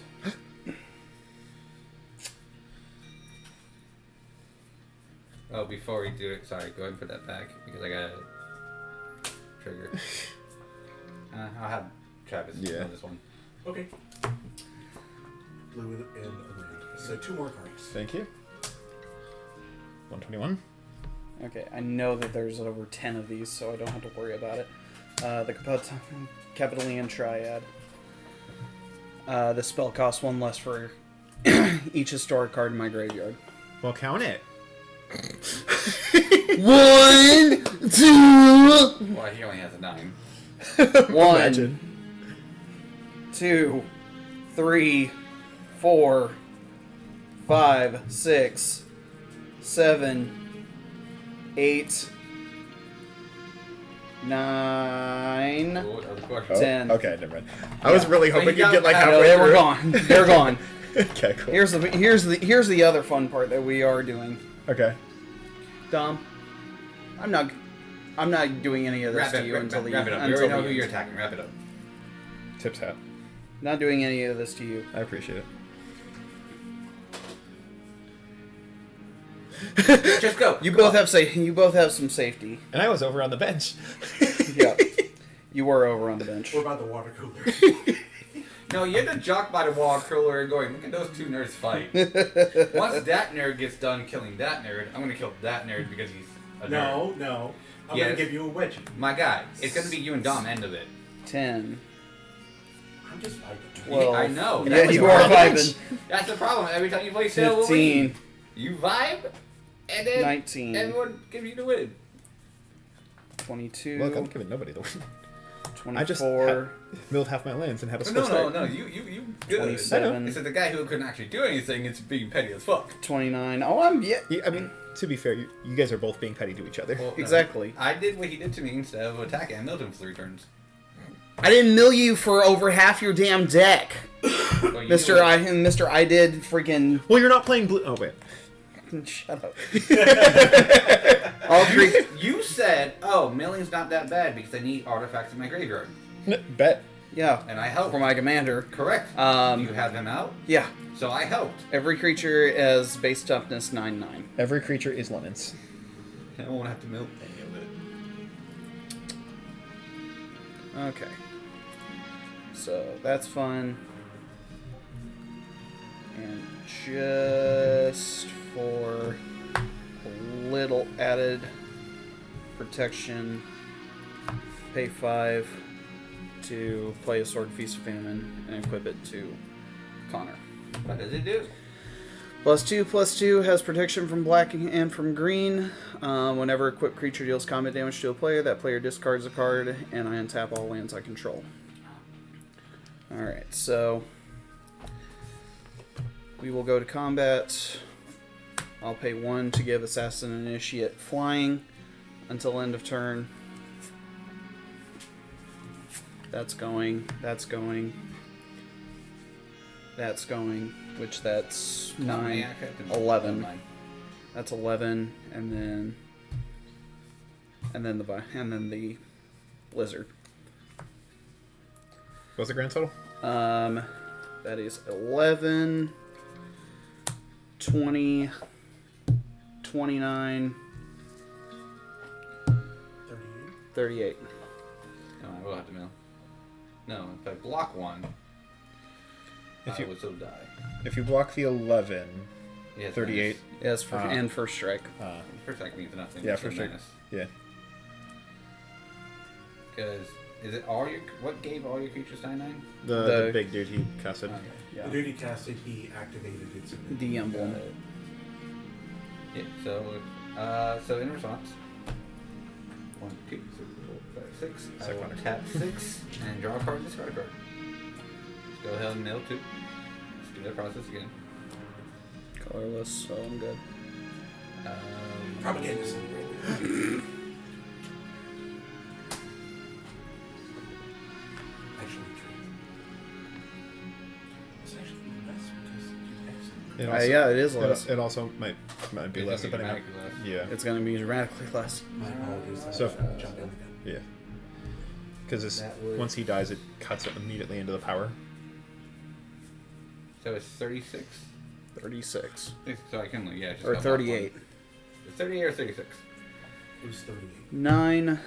Oh, before we do it, sorry, go ahead and put that back because I got a trigger. I'll have Travis Yeah. on this one. Okay. Blue and a land. So 2 more cards. Thank you. 121. Okay, I know that there's over 10 of these, so I don't have to worry about it. The Capitolian Triad. The spell costs 1 less for each historic card in my graveyard. Well, count it. 1, 2, Well, he only has a 9. 1, Imagine. 2, 3, 4, 5, 6, 7, 8, 9. Oh, that was a question. Oh, 10. Okay, never mind. I was really hoping He you'd get like got- No, halfway they through. were gone. They're gone. Okay, cool. Here's the other fun part that we are doing. Okay. Dom, I'm not doing any of this Wrap to it, you until the wrap it up. You until already know the who you're end. attacking. Wrap it up. Tips hat. Not doing any of this to you. I appreciate it. Just go. You both have You both have some safety. And I was over on the bench. Yeah, you were over on the bench. What about the water cooler? No, you had to jock by the wall cooler and going, look at those two nerds fight. Once that nerd gets done killing that nerd, I'm going to kill that nerd because he's a nerd. No. I'm Yes. gonna give you a wedgie. My guy, it's going to be you and Dom, end of it. 10. I'm just like 12. I know. Yeah, was you your are problem. vibing. That's the problem. Every time you play Stella Lee, 15. you vibe, and then 19. everyone gives you the win. 22. Look, I'm giving nobody the win. 24. I just had, milled half my lands and had a slow No, start. you good. 27. It's that the guy who couldn't actually do anything is being petty as fuck. 29. Oh, I'm Yeah, I mean, to be fair, you guys are both being petty to each other. Well, no, Exactly. I did what he did to me instead of attacking. I milled him for 3 turns. I didn't mill you for over half your damn deck, Well, you Mister. know I did freaking. Well, you're not playing blue. Oh wait. Shut up. All three. You said, "Oh, milling's not that bad because I need artifacts in my graveyard," Bet. Yeah. and I helped. For my commander. Correct. Um, You have them out, Yeah. so I helped. Every creature has base toughness 9/9. Every creature is lemons. I won't have to mill any of it. Okay. So that's fun. And just for a little added protection, pay 5 to play a Sword Feast of Famine and equip it to Connor. What does it do? +2/+2 has protection from black and from green. Whenever a equipped creature deals combat damage to a player, that player discards a card, and I untap all lands I control. Alright, so we will go to combat. I'll pay 1 to give Assassin Initiate flying until end of turn. That's going, that's going, that's going, which that's 9, 11. That's 11, and then the blizzard. What's the grand total? That is 11, 20, 29, 38. No, I will have to mill. No, if I block one, If I you- will still die. If you block the 11, Yes, 38. Yes, for and first strike. First strike means nothing. Yeah, it's first a strike. menace. Yeah. Because is it all your what gave all your creatures 9/9? The big dude he casted. Okay. Yeah. The dude he casted, he activated its ability. The emblem. Yeah. So in response, 1, 2, 3, 4, 5, 6. I will Second. tap 6 and draw a card and discard a card. Let's go ahead and mill 2. Let's do that process again. Colorless, so I'm good. Propaganda center. Actually, true. It's actually less because you exit. It also, Yeah, it is less. It also might be It's less gonna be depending on. dramatically less. Yeah. It's going to be dramatically less. My apologies. So- I jumped in the gun. Yeah. Because That would- once he dies, it cuts it immediately into the power. So it's 36. 36. So I can yeah. Just Or go 38. block one. It's 38 or 36. It was 38. 9,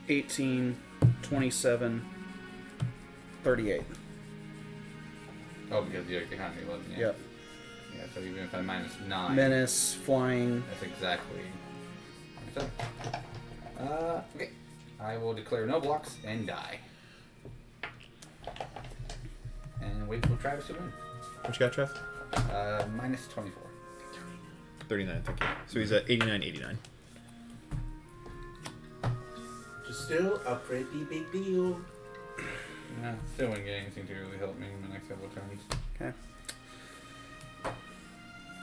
18, 27, 38. Oh, because you're behind me, wasn't you? Yep. Yeah. So even if I minus 9. Menace, flying. That's exactly. So, okay. I will declare no blocks and die. And wait for Travis to win. What you got, Trev? Minus 24. 39, thank you. So he's at 89, 89. Which is still a pretty big deal. Nah, still wouldn't get anything to really help me in the next couple of turns. Okay.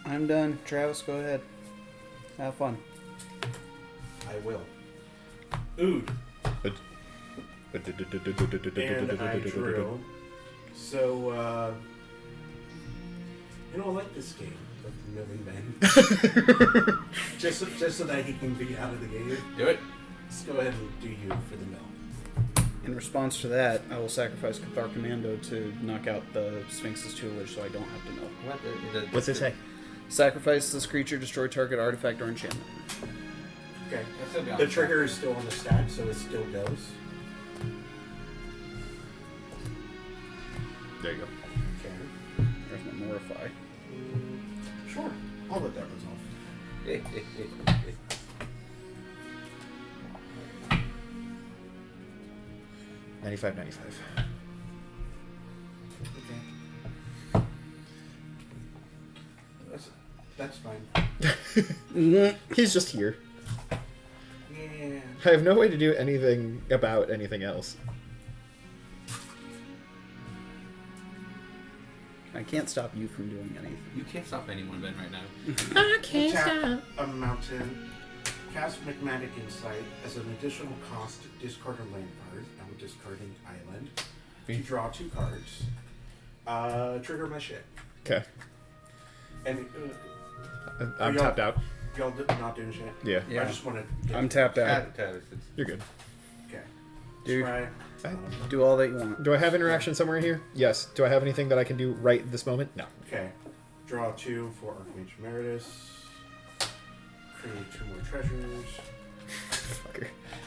I'm done. Travis, go ahead. Have fun. I will. Ood. And I drew. So, I like this game with Millie Men. just so that he can be out of the game. Do it. Let's go ahead and do you for the mill. In response to that, I will sacrifice Cathar Commando to knock out the Sphinx's tutelage so I don't have to mill. What? What's it say? Sacrifice this creature, destroy target artifact or enchantment. Okay. That's still be on The the trigger is still on the stack, so it still goes. There you go. Okay. There's my Mortify. Sure. I'll let that resolve. track. 95. Okay. That's fine. He's just here. Yeah. I have no way to do anything about anything else. I can't stop you from doing anything. You can't stop anyone, Ben, right now. I can't Tap a mountain. Cast Magmatic Insight as an additional cost. Discard a land card. I'm discarding Island. You draw 2 cards. Trigger my shit. Okay. And I'm y'all- tapped out. y'all not doing shit. Yeah. Yeah. I just want to. I'm tapped out. You're good. Okay. Dude. Try. Do all that you want. Do I have interaction somewhere in here? Yes. Do I have anything that I can do right this moment? No. Okay. Draw 2 for Archmage Emeritus. Create 2 more treasures. Fucker.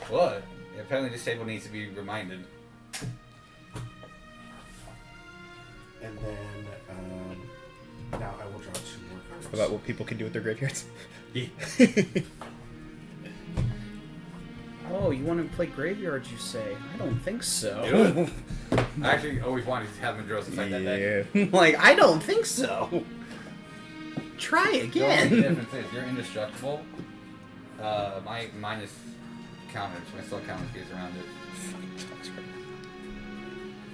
What? Apparently this table needs to be reminded. And then now I will draw 2 more cards. About what people can do with their graveyards. Oh, you want to play graveyards, you say? I don't think so. Do it. I actually always wanted to have him draw something like that. Yeah. Like, I don't think so. Try The only again. difference is you're indestructible. Mine is counters. My still counters gets around it.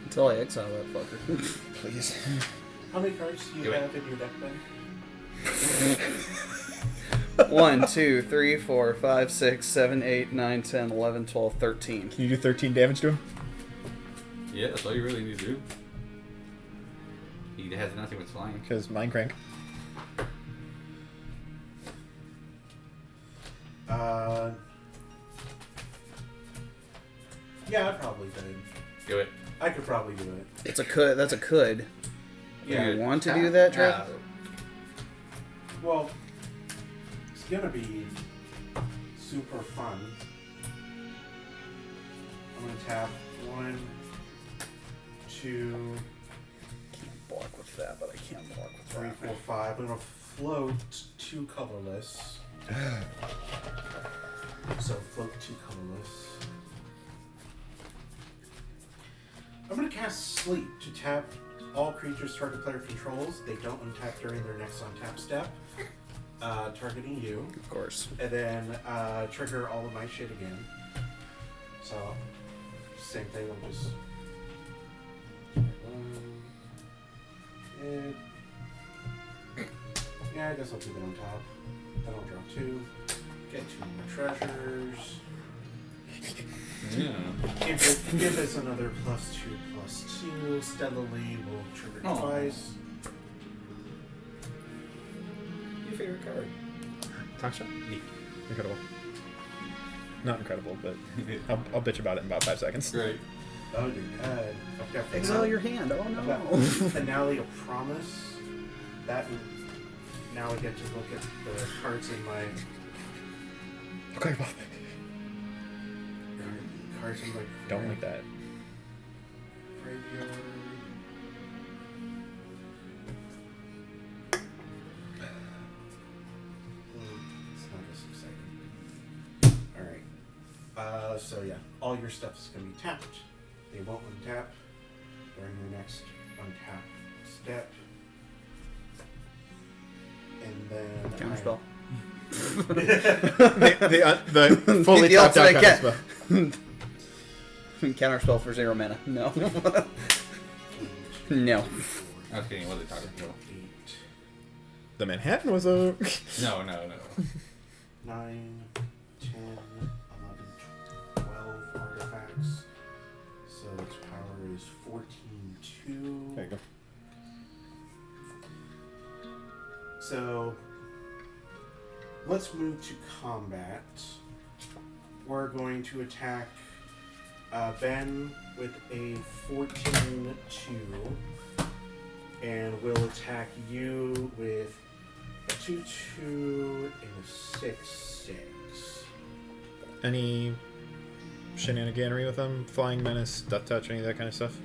Until I exile that fucker. Please. How many cards do you Do it. have in your deck, Ben? 1, 2, 3, 4, 5, 6, 7, 8, 9, 10, 11, 12, 13. Can you do 13 damage to him? Yeah, that's all you really need to do. He has nothing with flying. Because Mind Crank. Yeah, I probably could. Do it. I could probably do it. It's a could. That's a could. Yeah. You want to do that, Trev? Well, it's gonna be super fun. I'm gonna tap 1, 2, Can't block with that, but I can't block with 3, that. 4, 5. I'm gonna float 2 colorless. So float 2 colorless. I'm gonna cast Sleep to tap all creatures target player controls. They don't untap during their next untap step. Targeting you. Of course. And then trigger all of my shit again. So, same thing, I'm just... Yeah, I guess I'll keep it on top. Then I'll draw 2. Get 2 more treasures. Yeah. Give us another +2/+2. Stella Lee will trigger Aw. twice. Your favorite card? Tasha? Incredible. Not incredible, but I'll bitch about it in about 5 seconds. Great. Oh, dear God. I've got Exile your hand. Oh I've got no. Finale of Promise. That now I get to look at the cards in my Okay, well, cards in my don't like that. graveyard. It's not as exciting. Alright. So yeah, all your stuff is gonna be tapped. They won't untap during your next untap step. And then Counterspell. the fully The tapped out ultimate cat. counterspell. Counterspell for 0 mana. No. No. I was kidding. It wasn't target control. 8, The Manhattan was a... No. 9, 10, So let's move to combat. We're going to attack Ben with a 14-2, and we'll attack you with a 2-2 and a 6-6. Any shenaniganery with them? Flying Menace, Death Touch, any of that kind of stuff?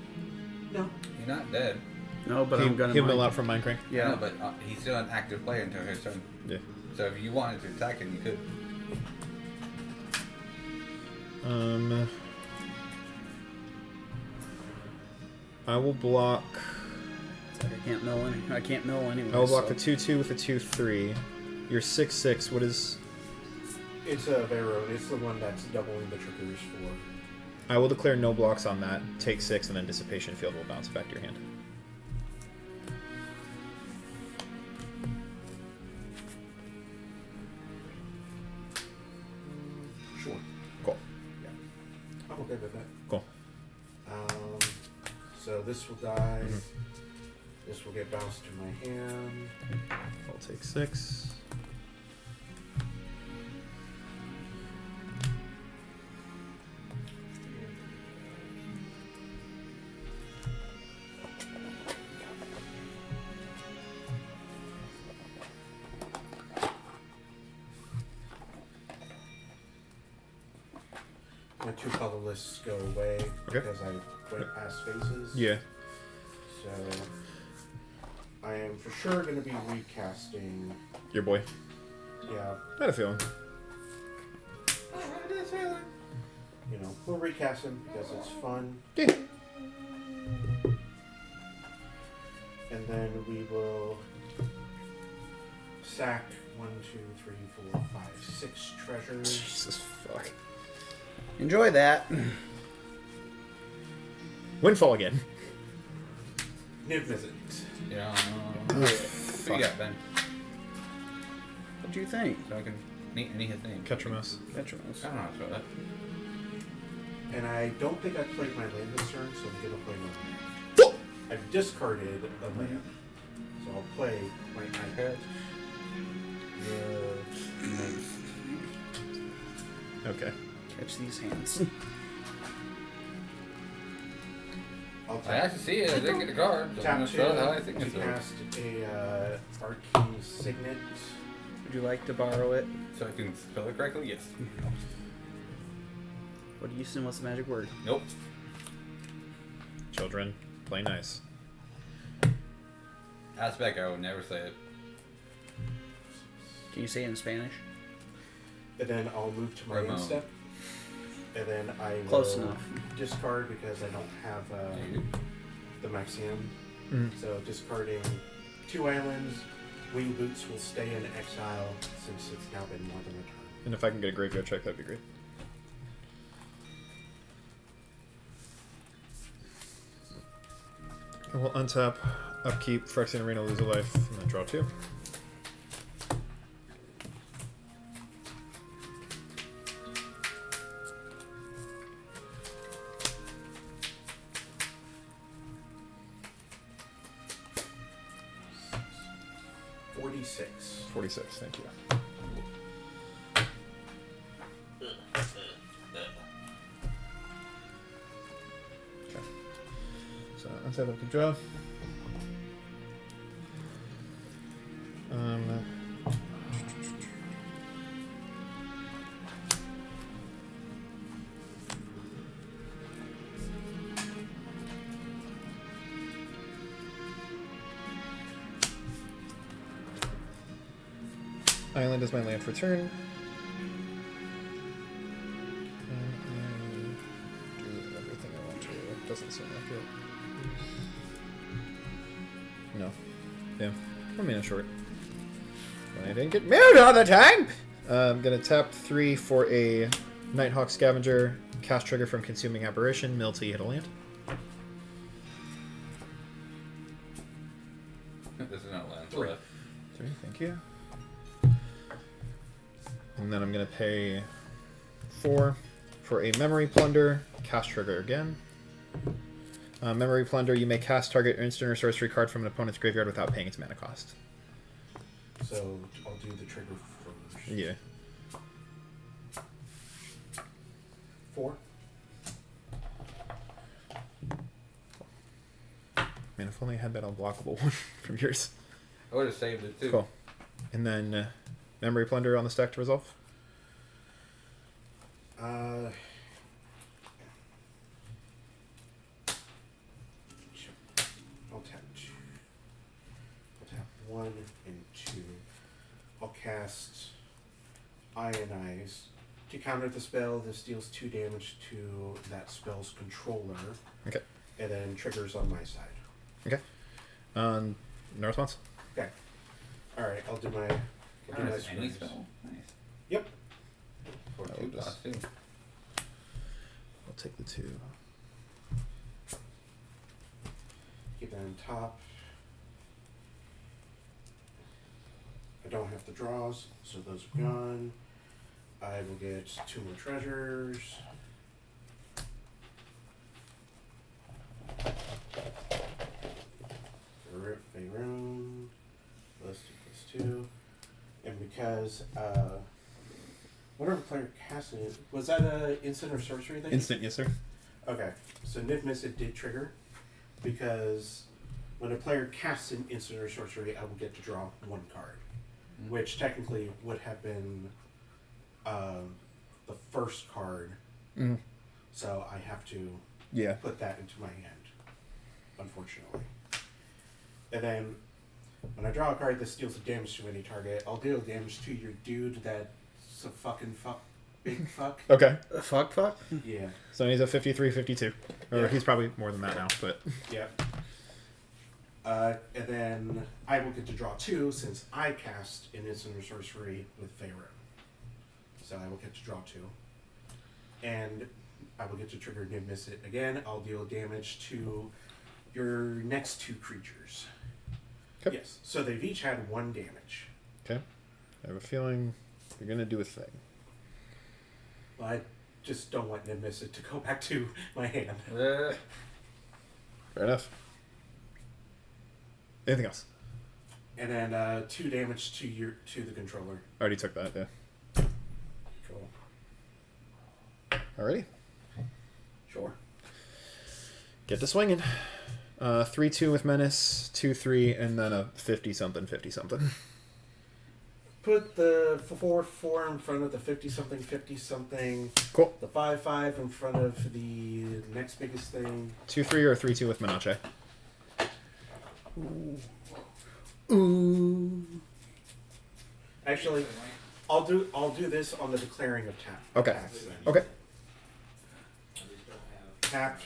No. You're not dead. No, but he, I'm gonna. He'll mind- mill out from Mind Crank. Yeah. No, but he's still an active player until his turn. Yeah. So if you wanted to attack him, you could. I will block. It's like I can't mill any. I can't mill anyway. I will block so. the 2-2 with a 2-3. Your 6-6. What is? It's a Vero. It's the one that's doubling the triggers for. I will declare no blocks on that. Take 6, and then Dissipation Field will bounce back to your hand. Sure. Cool. Yeah. I'm okay with that. Cool. So this will die. This will get bounced to my hand. I'll take 6. My 2 colorless go away Okay. because I went past phases. Yeah. So I am for sure going to be recasting. Your boy. Yeah, I had a feeling. you know, we'll recast him because it's fun, Yeah. and then we will sack 1, 2, 3, 4, 5, 6 treasures. Jesus fuck. Enjoy that. Windfall again. Niv visit. Yeah. Fuck. You got Ben. What do you think? So I can meet his name. Ketramos. Petra-Ms. I don't know how to spell that. And I don't think I played my land this turn, so I'm gonna play my land. I've discarded a land, so I'll play my iPad. Okay. Catch these hands. I'll I actually see it. I didn't get the card. So I'm tap gonna 2 show how I think to it's cast a Arcane Signet. Would you like to borrow it? So I can spell it correctly? Yes. What do you assume? What's the magic word? Nope. Children, play nice. Aspect, I would never say it. Can you say it in Spanish? And then I'll move to my Ramon. end step. And then I will Close enough. discard because I don't have Yeah, you do. the Maxim. Mm. So discarding 2 islands. Wing Boots will stay in exile since it's now been more than a turn. And if I can get a graveyard check, that'd be great. I will untap, upkeep, Phyrexian Arena, lose a life, and then draw 2. $46. 46, thank you. Okay. So untap, upkeep, draw. Island is my land for turn. And I do everything I want to. It doesn't seem like it. No. Yeah. I'm in short. I didn't get moved all the time! I'm gonna tap 3 for a Nighthawk Scavenger, cast trigger from Consuming Aberration, mill till you hit a land. This is not land. 3. 3, thank you. And then I'm going to pay 4 for a Memory Plunder, cast trigger again. Memory Plunder, you may cast target instant or sorcery card from an opponent's graveyard without paying its mana cost. So I'll do the trigger first. Yeah. 4. Man, if only I had that unblockable one from yours. I would have saved it too. Cool. And then Memory Plunder on the stack to resolve. I'll tap 2. I'll tap 1 and 2. I'll cast Ionize. To counter the spell, this deals 2 damage to that spell's controller. Okay. And then triggers on my side. Okay. No response? Okay. Alright, I'll do my... I'll do my Nice. Any strings. spell. Nice. Yep. For That 2 would plus just- 2. I'll take the 2. Keep that on top. I don't have the draws, so those are gone. I will get 2 more treasures. Rip a room. +2/+2. And because whatever player cast it, was that a instant or sorcery thing? Instant, yes, sir. Okay, so Niv Mizzet did trigger because when a player casts an instant or sorcery, I will get to draw 1 card, which technically would have been the first card. Mm. So I have to Yeah. put that into my hand, unfortunately. And then when I draw a card that deals damage to any target, I'll deal damage to your dude that's a fucking big fuck. Okay. Fuck. Yeah. So he's a 53, 52. Or Yeah. he's probably more than that now, but... Yeah. And then I will get to draw 2 since I cast an instant or sorcery with Pharaoh. So I will get to draw 2. And I will get to trigger Niv Mizzet again. I'll deal damage to your next 2 creatures. Okay. Yes. So they've each had 1 damage. Okay. I have a feeling you're going to do a thing. Well, I just don't want Niv Mizzet to go back to my hand. Fair enough. Anything else? And then 2 damage to the controller. Already took that, yeah. Cool. Alrighty. Sure. Get to swinging. 3-2 with Menace, 2-3, and then a 50-something, 50-something. Put the 4/4 in front of the 50-something, 50-something. Cool. The 5/5 in front of the next biggest thing. 2-3 or 3-2 with Menashe. Ooh. Actually, I'll do this on the declaring of tap. Okay. Taps then. Okay. Tap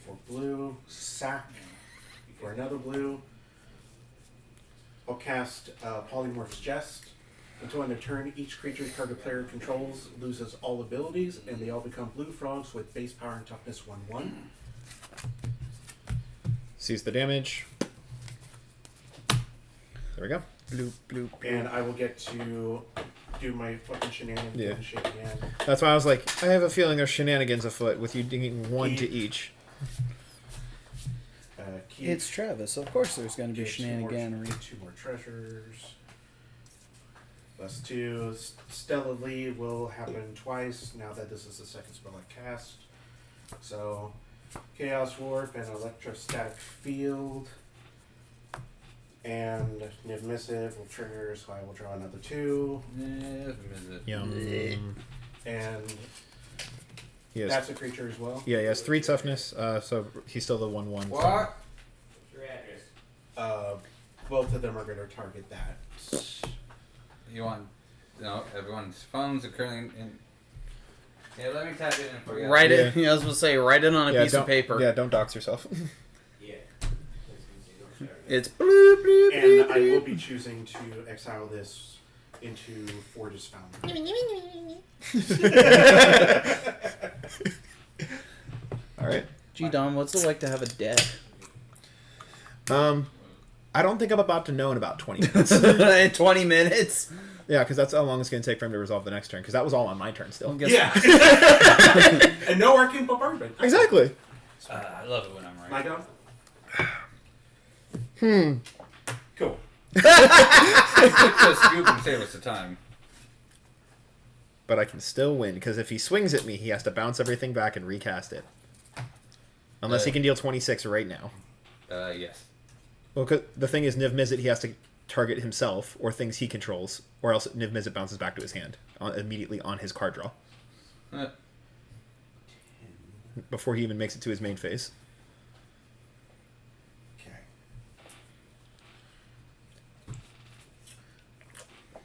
for blue, sack for another blue. I'll cast Polymorph's Jest. Until end of turn, each creature target player controls loses all abilities, and they all become blue frogs with base power and toughness 1/1. Sees the damage. There we go. Bloop, bloop. And I will get to do my fucking shenanigans Yeah. and shit again. That's why I was like, I have a feeling there's shenanigans afoot with you dinging 1 to each. Keep, It's Travis. Of course there's going to be get shenaniganery. 2 more treasures. +2. Stella Lee will happen twice now that this is the second spell I cast. So, Chaos Warp and Electrostatic Field. And Niv Mizzet will trigger, so I will draw another 2. Yum. And Yes. that's a creature as well. Yeah, he has 3 toughness, so he's still the 1/1. What? What's your address? Both of them are going to target that. You want, everyone's phones are currently in. Yeah, let me type it in for you. Write it. Yeah. I was going to say, write it on a piece of paper. Yeah, don't dox yourself. Yeah. It's bloop, bloop, And bloop, I will bloop. be choosing to exile this into Forge's Foundry. Alright. Gee, Dom, what's it like to have a deck? I don't think I'm about to know in about 20 minutes. In 20 minutes? Yeah, because that's how long it's going to take for him to resolve the next turn, because that was all on my turn still. Yeah. And no arcane bombardment. Exactly. I love it when I'm right. My go? Cool. Just scoop and save us the time. But I can still win, because if he swings at me, he has to bounce everything back and recast it. Unless he can deal 26 right now. Yes. Well, 'cause the thing is, Niv-Mizzet, he has to target himself or things he controls, or else Niv-Mizzet bounces back to his hand immediately on his card draw. Before he even makes it to his main phase. Okay.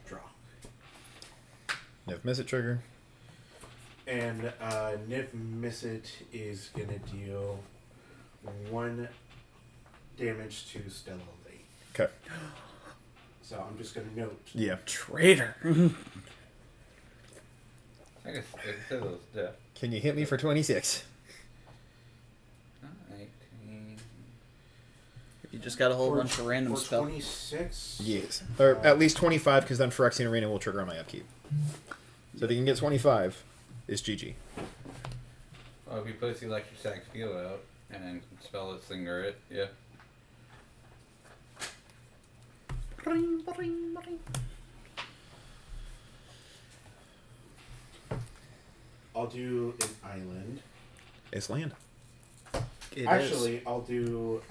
Draw. Niv-Mizzet trigger. And Niv-Mizzet is going to deal 1 damage to Stella Lee. Okay. So I'm just going to note. Yeah. Traitor. I guess those. Yeah. Can you hit me for 26? 19. You just got a whole bunch of random for spells. 26? Yes. Or at least 25, because then Phyrexian Arena will trigger on my upkeep. So if you can get 25, it's GG. Well, if you puts the electric sack field out and then spell it, slinger it, yeah. I'll do an island. It's land. Actually, I'll do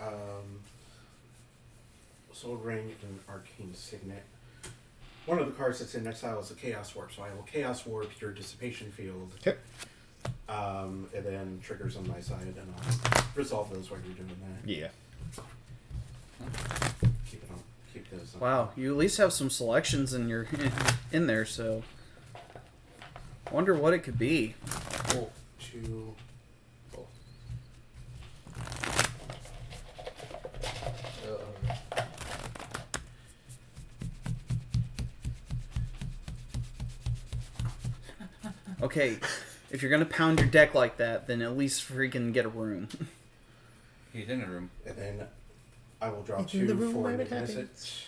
Soul Ring and Arcane Signet. One of the cards that's in exile is a Chaos Warp, so I will Chaos Warp your Dissipation Field. Okay. And then triggers on my side, and I'll resolve those while you're doing that. Yeah. Keep it on. Keep those on. Wow, you at least have some selections in your in there, so wonder what it could be. Cool. 2. Okay, if you're gonna pound your deck like that, then at least freaking get a room. He's in the room. And then I will draw It's 2 in the room for where it Niv-Mizzet. happens.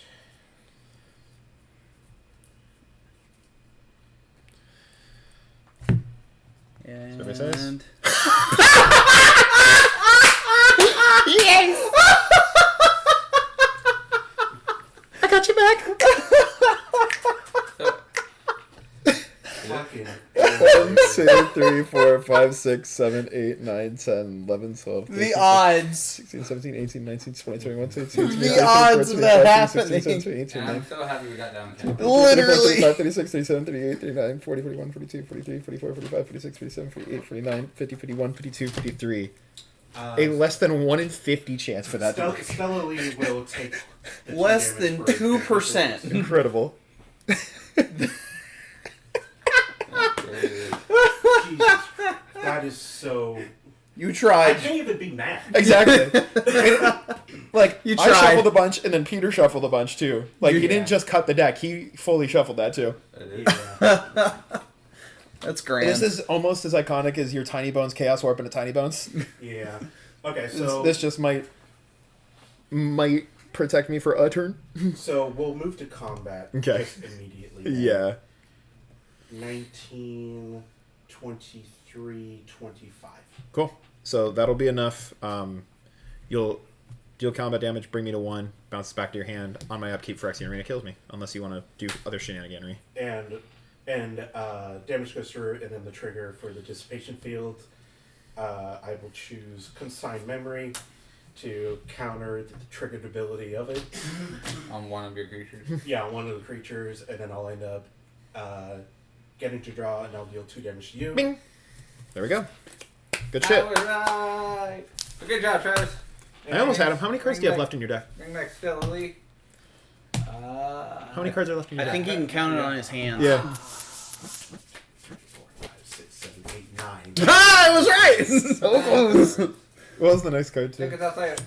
Survey says. And Yes! I got you back! Fucking 1, 2, 3, 4, 5, 6, 7, 8, 9, 10, 11, 12, 13, the odds. 16, 17, 18, 19, 20, 21, 22, 23, The odds of that happening. And I'm so happy we got down to Literally. 35, 36, 37, 38, 39, 40, 41, 42, 43, 44, 45, 46, 47, 48, 49, 50, 51, 52, 53. A less than 1 in 50 chance for that to work. Stella Lee will take the 2 Less damage than for 2%. Incredible. Jesus, that is so. You I tried. can't even be mad. Exactly. Like, You I tried. shuffled a bunch, and then Peter shuffled a bunch, too. Like, he Yeah. didn't just cut the deck, he fully shuffled that, too. Yeah. That's grand. This is almost as iconic as your Tiny Bones Chaos Warp and a Tiny Bones. Yeah. Okay, so This just might protect me for a turn. so we'll move to combat Okay. just immediately. then. Yeah. 19, 23, 25. Cool. So that'll be enough. You'll deal combat damage, bring me to 1, bounces back to your hand. On my upkeep, Phyrexian Arena kills me, unless you want to do other shenaniganry. And damage goes through, and then the trigger for the Dissipation Field. I will choose Consign Memory to counter the triggered ability of it. on one of your creatures. Yeah, one of the creatures, and then I'll end up getting to draw, and I'll deal 2 damage to you. Bing! There we go. Good shit. I was right. Good job, Travis. I almost had him. How many cards do you have left in your deck? Bring back Stella Lee. How many cards are left in your I deck? think he can count it on his hands. Yeah. 3, 4, 5, 6, 7, 8, 9. Ah, I was right! So close. What was the next card, too? Take us outside.